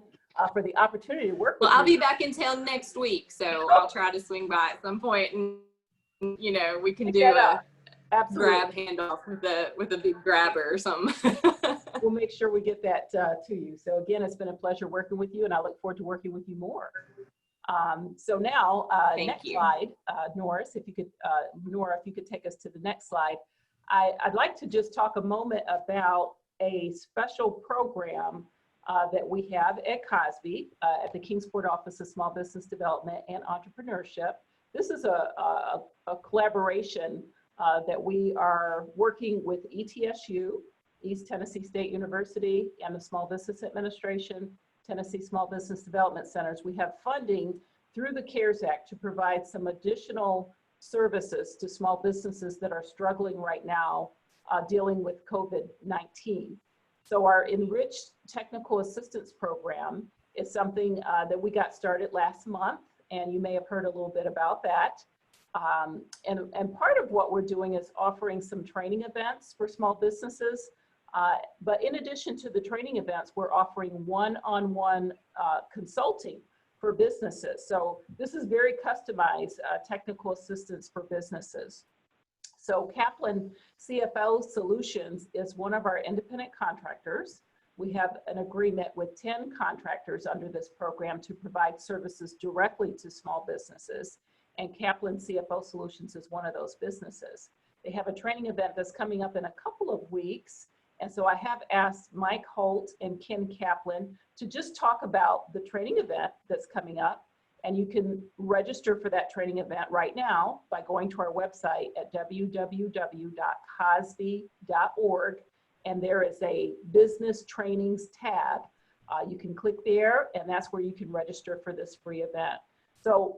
for the opportunity to work with you. Well, I'll be back in town next week, so I'll try to swing by at some point, and, we can do a grab handoff with a big grabber or something. We'll make sure we get that to you. So again, it's been a pleasure working with you, and I look forward to working with you more. So now, next slide, Nora, if you could take us to the next slide. I'd like to just talk a moment about a special program that we have at Cosby, at the Kingsport Office of Small Business Development and Entrepreneurship. This is a collaboration that we are working with ETSU, East Tennessee State University, and the Small Business Administration, Tennessee Small Business Development Centers. We have funding through the CARES Act to provide some additional services to small businesses that are struggling right now dealing with COVID-19. So our Enriched Technical Assistance Program is something that we got started last month, and you may have heard a little bit about that. And part of what we're doing is offering some training events for small businesses. But in addition to the training events, we're offering one-on-one consulting for businesses. So this is very customized technical assistance for businesses. So Kaplan CFO Solutions is one of our independent contractors. We have an agreement with 10 contractors under this program to provide services directly to small businesses. And Kaplan CFO Solutions is one of those businesses. They have a training event that's coming up in a couple of weeks. And so I have asked Mike Holt and Ken Kaplan to just talk about the training event that's coming up. And you can register for that training event right now by going to our website at www.cosby.org and there is a business trainings tab. You can click there, and that's where you can register for this free event. So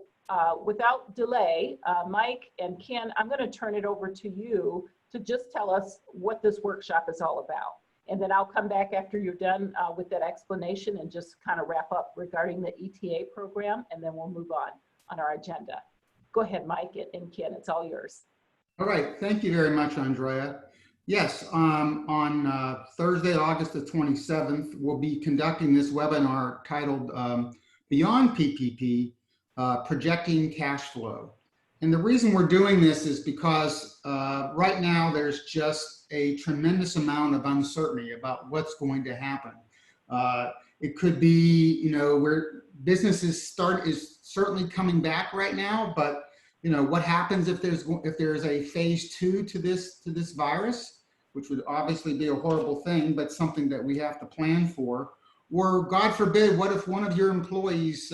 without delay, Mike and Ken, I'm going to turn it over to you to just tell us what this workshop is all about. And then I'll come back after you're done with that explanation and just kind of wrap up regarding the ETA program, and then we'll move on our agenda. Go ahead, Mike and Ken, it's all yours. All right, thank you very much, Andrea. Yes, on Thursday, August the 27th, we'll be conducting this webinar titled Beyond PPP, Projecting Cash Flow. And the reason we're doing this is because right now there's just a tremendous amount of uncertainty about what's going to happen. It could be, you know, where businesses is certainly coming back right now, but you know, what happens if there's a phase 2 to this virus, which would obviously be a horrible thing, but something that we have to plan for. Or God forbid, what if one of your employees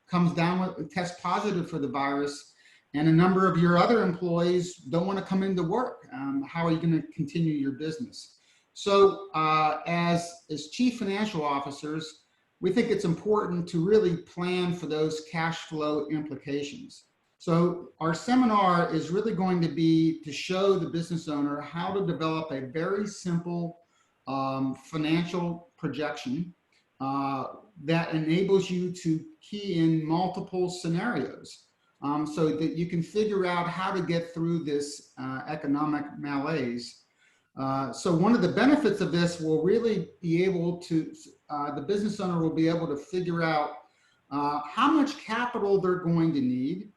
comes down with tests positive for the virus, and a number of your other employees don't want to come into work? How are you going to continue your business? So as chief financial officers, we think it's important to really plan for those cash flow implications. So our seminar is really going to be to show the business owner how to develop a very simple financial projection that enables you to key in multiple scenarios so that you can figure out how to get through this economic malaise. So one of the benefits of this will really be able to, the business owner will be able to figure out how much capital they're going to need,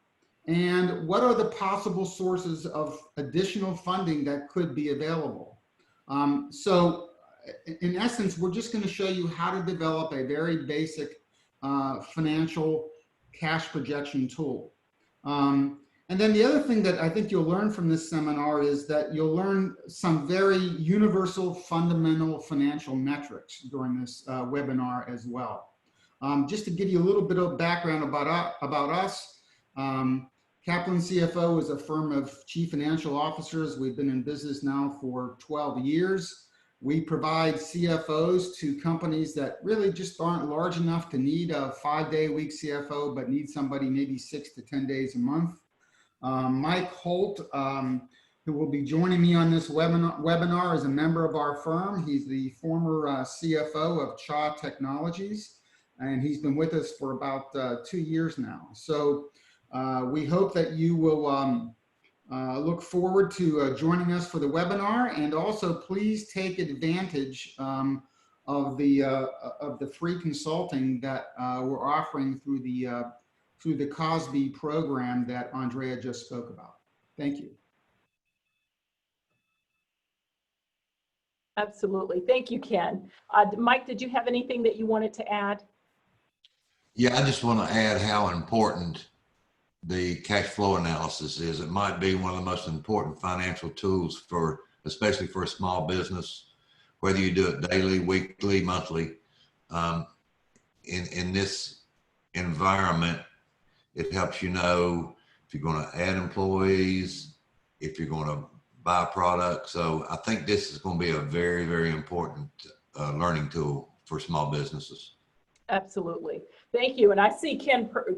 and what are the possible sources of additional funding that could be available. So in essence, we're just going to show you how to develop a very basic financial cash projection tool. And then the other thing that I think you'll learn from this seminar is that you'll learn some very universal fundamental financial metrics during this webinar as well. Just to give you a little bit of background about us, Kaplan CFO is a firm of chief financial officers. We've been in business now for 12 years. We provide CFOs to companies that really just aren't large enough to need a 5-day-a-week CFO, but need somebody maybe 6 to 10 days a month. Mike Holt, who will be joining me on this webinar, is a member of our firm. He's the former CFO of Cha Technologies, and he's been with us for about 2 years now. So we hope that you will look forward to joining us for the webinar, and also please take advantage of the free consulting that we're offering through the Cosby program that Andrea just spoke about. Thank you. Absolutely. Thank you, Ken. Mike, did you have anything that you wanted to add? Yeah, I just want to add how important the cash flow analysis is. It might be one of the most important financial tools for, especially for a small business, whether you do it daily, weekly, monthly. In this environment, it helps you know if you're going to add employees, if you're going to buy products. So I think this is going to be a very, very important learning tool for small businesses. Absolutely. Thank you. And I see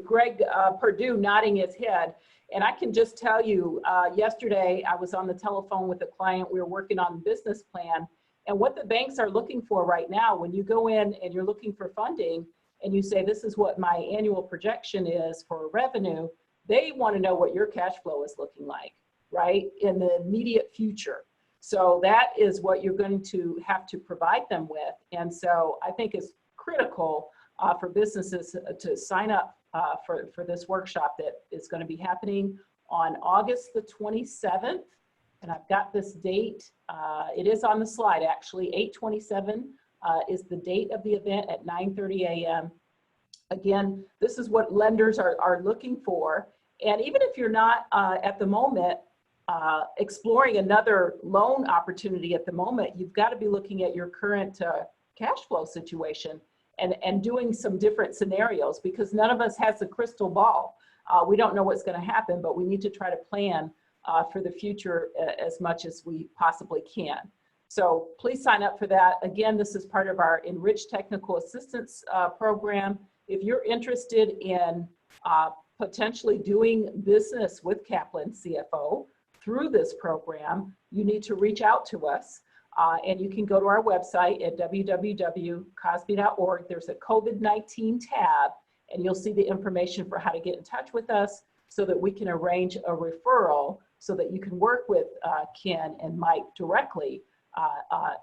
Greg Perdue nodding his head. And I can just tell you, yesterday I was on the telephone with a client. We were working on the business plan. And what the banks are looking for right now, when you go in and you're looking for funding and you say, this is what my annual projection is for revenue, they want to know what your cash flow is looking like, right, in the immediate future. So that is what you're going to have to provide them with. And so I think it's critical for businesses to sign up for this workshop that is going to be happening on August the 27th. And I've got this date. It is on the slide, actually. 8/27 is the date of the event at 9:30 a.m. Again, this is what lenders are looking for. And even if you're not at the moment exploring another loan opportunity at the moment, you've got to be looking at your current cash flow situation and doing some different scenarios, because none of us has a crystal ball. We don't know what's going to happen, but we need to try to plan for the future as much as we possibly can. So please sign up for that. Again, this is part of our Enriched Technical Assistance Program. If you're interested in potentially doing business with Kaplan CFO through this program, you need to reach out to us. And you can go to our website at www.cosby.org. There's a COVID-19 tab, and you'll see the information for how to get in touch with us so that we can arrange a referral so that you can work with Ken and Mike directly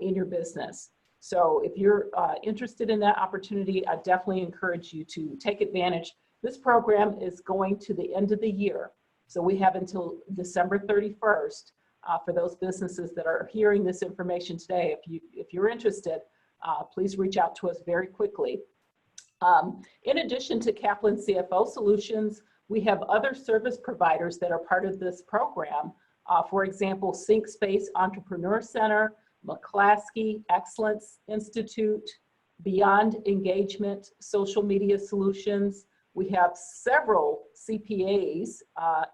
in your business. So if you're interested in that opportunity, I definitely encourage you to take advantage. This program is going to the end of the year. So we have until December 31st for those businesses that are hearing this information today. If you're interested, please reach out to us very quickly. In addition to Kaplan CFO Solutions, we have other service providers that are part of this program. For example, Sync Space Entrepreneur Center, McClaskey Excellence Institute, Beyond Engagement Social Media Solutions. We have several CPAs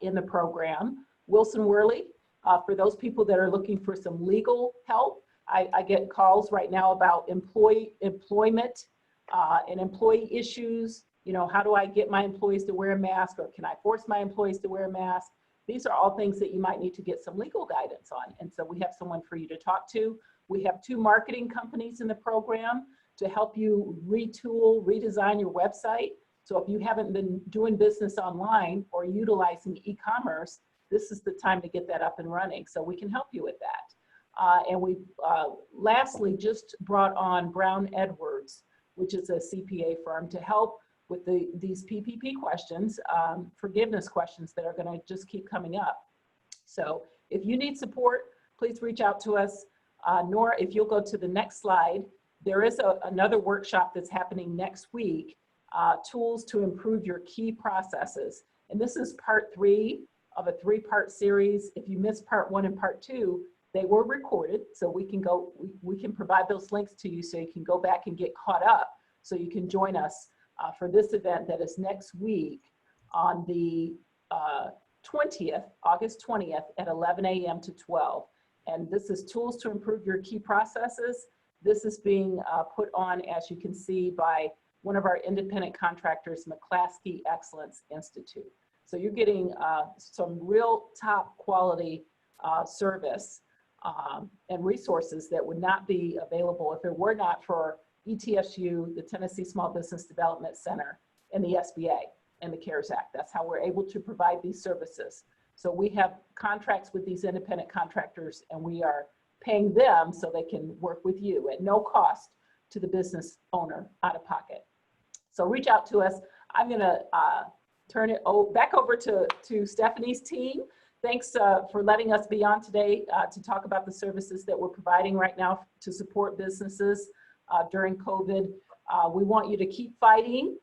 in the program. Wilson Worley, for those people that are looking for some legal help. I get calls right now about employment and employee issues. You know, how do I get my employees to wear a mask, or can I force my employees to wear a mask? These are all things that you might need to get some legal guidance on. And so we have someone for you to talk to. We have 2 marketing companies in the program to help you retool, redesign your website. So if you haven't been doing business online or utilizing e-commerce, this is the time to get that up and running. So we can help you with that. And we lastly just brought on Brown Edwards, which is a CPA firm, to help with these PPP questions, forgiveness questions that are going to just keep coming up. So if you need support, please reach out to us. Nora, if you'll go to the next slide, there is another workshop that's happening next week, tools to improve your key processes. And this is part 3 of a 3-part series. If you missed part 1 and part 2, they were recorded, so we can provide those links to you so you can go back and get caught up, so you can join us for this event that is next week on the 20th, August 20th at 11 a.m. to 12. And this is tools to improve your key processes. This is being put on, as you can see, by one of our independent contractors, McClaskey Excellence Institute. So you're getting some real top quality service and resources that would not be available if it were not for ETSU, the Tennessee Small Business Development Center, and the SBA and the CARES Act. That's how we're able to provide these services. So we have contracts with these independent contractors, and we are paying them so they can work with you at no cost to the business owner out of pocket. So reach out to us. I'm gonna turn it back over to Stephanie's team. Thanks for letting us be on today to talk about the services that we're providing right now to support businesses during COVID. We want you to keep fighting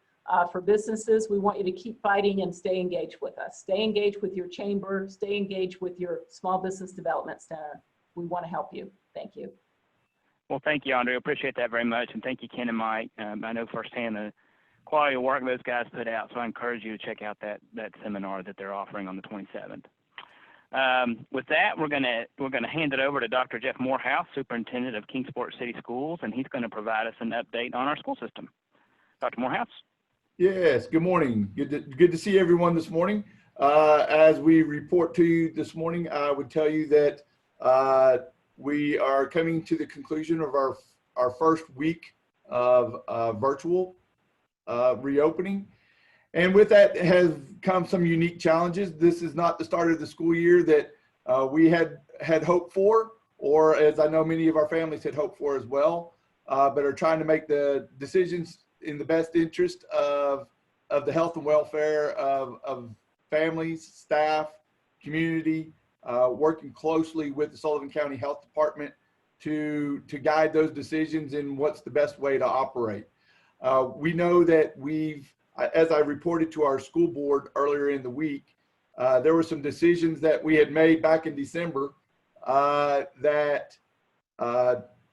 for businesses. We want you to keep fighting and stay engaged with us. Stay engaged with your chamber, stay engaged with your Small Business Development Center. We want to help you. Thank you. Well, thank you, Andrea. Appreciate that very much. And thank you, Ken and Mike. I know firsthand the quality of work those guys put out, so I encourage you to check out that seminar that they're offering on the 27th. With that, we're gonna hand it over to Dr. Jeff Morehouse, Superintendent of Kingsport City Schools, and he's going to provide us an update on our school system. Dr. Morehouse. Yes. Good morning. Good to see everyone this morning. As we report to you this morning, I would tell you that we are coming to the conclusion of our first week of virtual reopening. And with that has come some unique challenges. This is not the start of the school year that we had hoped for, or as I know many of our families had hoped for as well, but are trying to make the decisions in the best interest of the health and welfare of families, staff, community, working closely with the Sullivan County Health Department to guide those decisions in what's the best way to operate. We know that as I reported to our school board earlier in the week, there were some decisions that we had made back in December that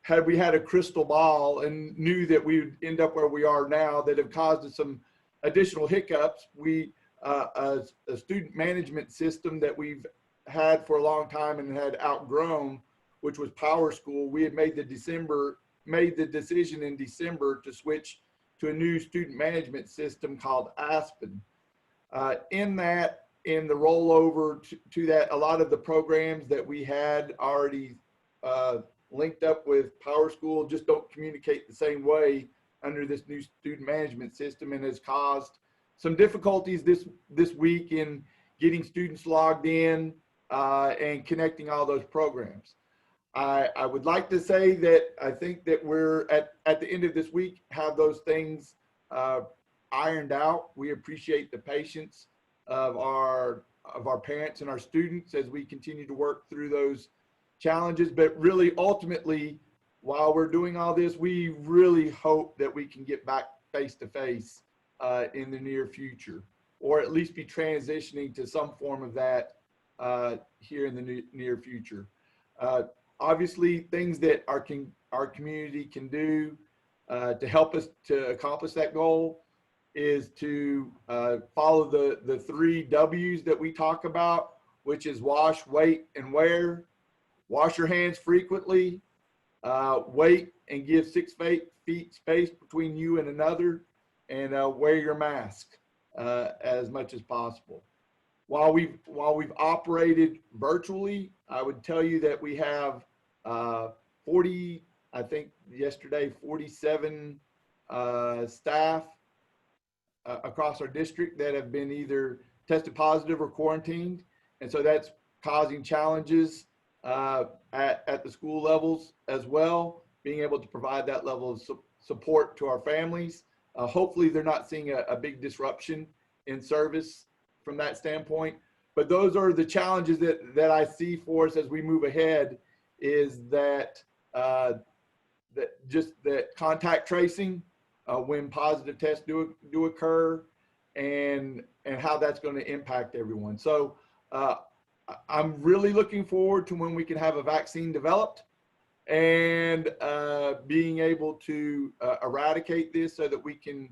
had we had a crystal ball and knew that we would end up where we are now, that have caused us some additional hiccups. A student management system that we've had for a long time and had outgrown which was Power School, we had made the decision in December to switch to a new student management system called Aspen. In the rollover to that, a lot of the programs that we had already linked up with Power School just don't communicate the same way under this new student management system, and has caused some difficulties this week in getting students logged in and connecting all those programs. I would like to say that I think that we're at the end of this week have those things ironed out. We appreciate the patience of our parents and our students as we continue to work through those challenges. But really, ultimately, while we're doing all this, we really hope that we can get back face to face in the near future, or at least be transitioning to some form of that here in the near future. Obviously, things that our community can do to help us to accomplish that goal is to follow the 3 W's that we talk about, which is wash, wait, and wear. Wash your hands frequently, wait and give 6 feet space between you and another, and wear your mask as much as possible. While we've operated virtually, I would tell you that we have 40, I think yesterday, 47 staff across our district that have been either tested positive or quarantined. And so that's causing challenges at the school levels as well, being able to provide that level of support to our families. Hopefully they're not seeing a big disruption in service from that standpoint. But those are the challenges that I see for us as we move ahead, is that that contact tracing when positive tests do occur, and how that's going to impact everyone. So I'm really looking forward to when we can have a vaccine developed and being able to eradicate this so that we can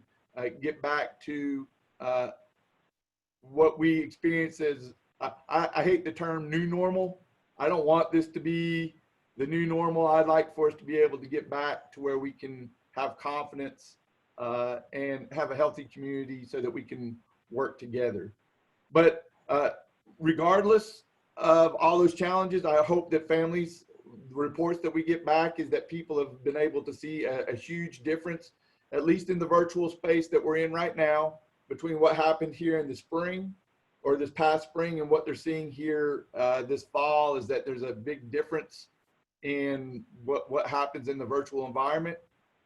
get back to what we experience as, I hate the term new normal. I don't want this to be the new normal. I'd like for us to be able to get back to where we can have confidence and have a healthy community so that we can work together. But regardless of all those challenges, I hope that families, the reports that we get back is that people have been able to see a huge difference, at least in the virtual space that we're in right now, between what happened here in the spring or this past spring and what they're seeing here this fall, is that there's a big difference in what happens in the virtual environment.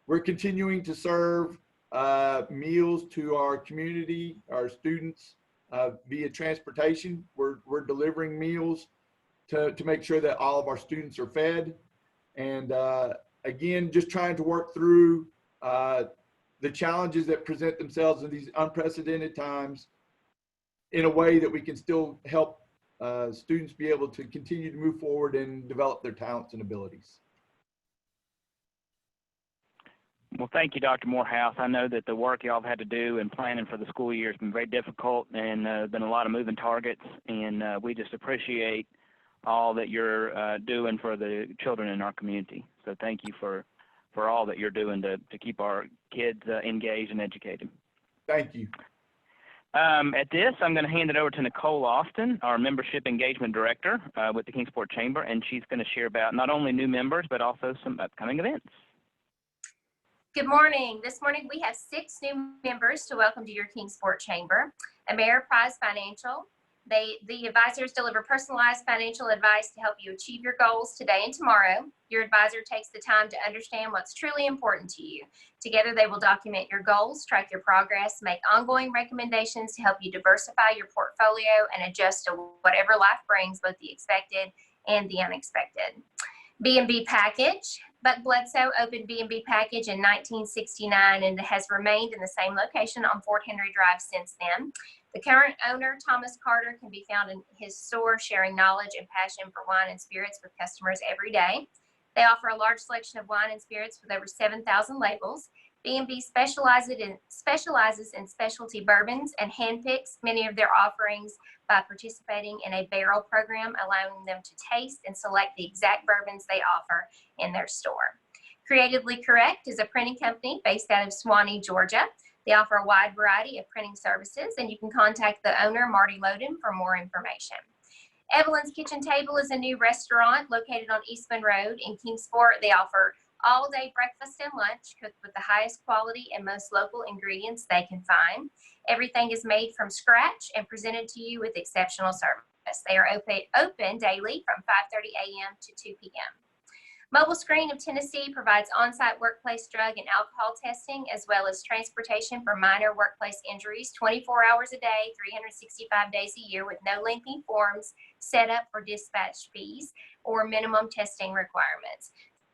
We're continuing to serve meals to our community, our students, via transportation. We're delivering meals to make sure that all of our students are fed. And again, just trying to work through the challenges that present themselves in these unprecedented times in a way that we can still help students be able to continue to move forward and develop their talents and abilities. Well, thank you, Dr. Morehouse. I know that the work y'all have had to do in planning for the school year has been very difficult, and been a lot of moving targets, and we just appreciate all that you're doing for the children in our community. So thank you for all that you're doing to keep our kids engaged and educated. Thank you. At this, I'm going to hand it over to Nicole Austin, our Membership Engagement Director with the Kingsport Chamber, and she's going to share about not only new members, but also some upcoming events. Good morning. This morning we have 6 new members to welcome to your Kingsport Chamber. Ameriprise Financial. The advisors deliver personalized financial advice to help you achieve your goals today and tomorrow. Your advisor takes the time to understand what's truly important to you. Together, they will document your goals, track your progress, make ongoing recommendations to help you diversify your portfolio and adjust to whatever life brings, both the expected and the unexpected. B&B Package. Buck Bledsoe opened B&B Package in 1969 and has remained in the same location on Fort Henry Drive since then. The current owner, Thomas Carter, can be found in his store sharing knowledge and passion for wine and spirits with customers every day. They offer a large selection of wine and spirits with over 7,000 labels. B&B specializes in specialty bourbons and handpicks many of their offerings by participating in a barrel program, allowing them to taste and select the exact bourbons they offer in their store. Creatively Correct is a printing company based out of Swanee, Georgia. They offer a wide variety of printing services, and you can contact the owner, Marty Loden, for more information. Evelyn's Kitchen Table is a new restaurant located on Eastman Road in Kingsport. They offer all-day breakfast and lunch cooked with the highest quality and most local ingredients they can find. Everything is made from scratch and presented to you with exceptional service. They are open daily from 5:30 a.m. to 2 p.m. Mobile Screen of Tennessee provides on-site workplace drug and alcohol testing, as well as transportation for minor workplace injuries 24 hours a day, 365 days a year, with no lengthy forms set up for dispatch fees or minimum testing requirements.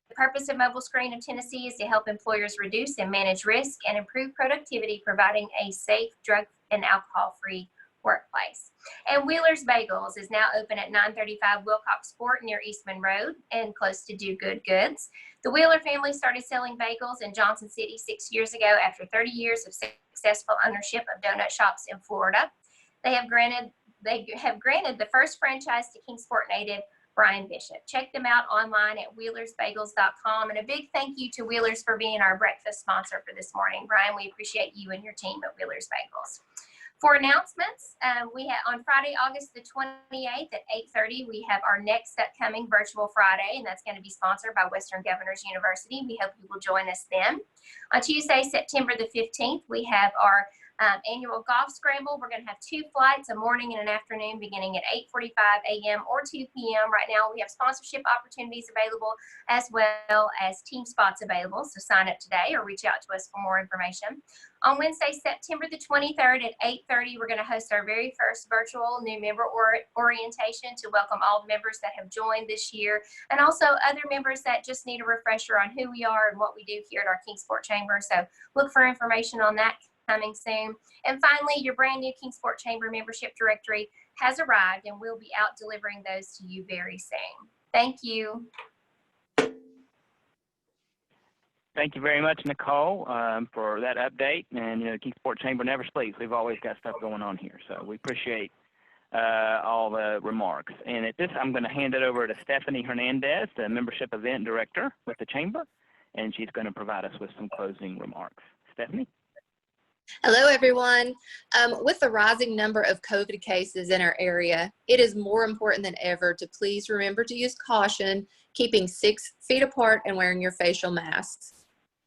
The purpose of Mobile Screen of Tennessee is to help employers reduce and manage risk and improve productivity, providing a safe, drug and alcohol-free workplace. And Wheeler's Bagels is now open at 935 Wilcox Court near Eastman Road and close to Do Good Goods. The Wheeler family started selling bagels in Johnson City 6 years ago after 30 years of successful ownership of donut shops in Florida. They have granted the first franchise to Kingsport native Brian Bishop. Check them out online at wheelersbagels.com. And a big thank you to Wheelers for being our breakfast sponsor for this morning. Brian, we appreciate you and your team at Wheelers Bagels. For announcements, we have on Friday, August the 28th at 8:30, we have our next upcoming virtual Friday, and that's going to be sponsored by Western Governors University. We hope you will join us then. On Tuesday, September the 15th, we have our annual golf scramble. We're going to have 2 flights, a morning and an afternoon, beginning at 8:45 a.m. or 2 p.m. Right now, we have sponsorship opportunities available as well as team spots available. So sign up today or reach out to us for more information. On Wednesday, September the 23rd at 8:30, we're going to host our very first virtual new member orientation to welcome all the members that have joined this year, and also other members that just need a refresher on who we are and what we do here at our Kingsport Chamber. So look for information on that coming soon. And finally, your brand new Kingsport Chamber membership directory has arrived, and we'll be out delivering those to you very soon. Thank you. Thank you very much, Nicole, for that update. And, you know, Kingsport Chamber never sleeps. We've always got stuff going on here. So we appreciate all the remarks. And at this, I'm going to hand it over to Stephanie Hernandez, the Membership Event Director with the Chamber, and she's going to provide us with some closing remarks. Stephanie? Hello, everyone. With the rising number of COVID cases in our area, it is more important than ever to please remember to use caution, keeping 6 feet apart and wearing your facial masks.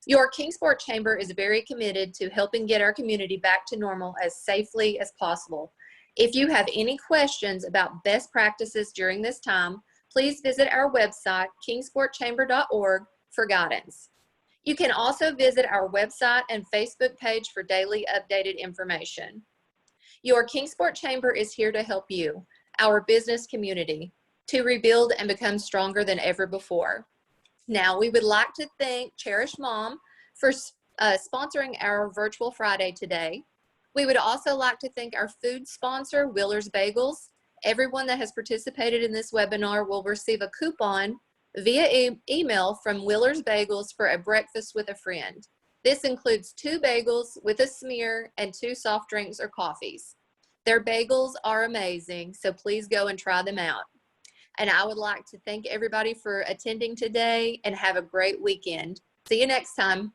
Your Kingsport Chamber is very committed to helping get our community back to normal as safely as possible. If you have any questions about best practices during this time, please visit our website, kingsportchamber.org, for guidance. You can also visit our website and Facebook page for daily updated information. Your Kingsport Chamber is here to help you, our business community, to rebuild and become stronger than ever before. Now, we would like to thank Cherished Mom for sponsoring our virtual Friday today. We would also like to thank our food sponsor, Wheeler's Bagels. Everyone that has participated in this webinar will receive a coupon via email from Wheeler's Bagels for a breakfast with a friend. This includes 2 bagels with a smear and 2 soft drinks or coffees. Their bagels are amazing, so please go and try them out. And I would like to thank everybody for attending today, and have a great weekend. See you next time.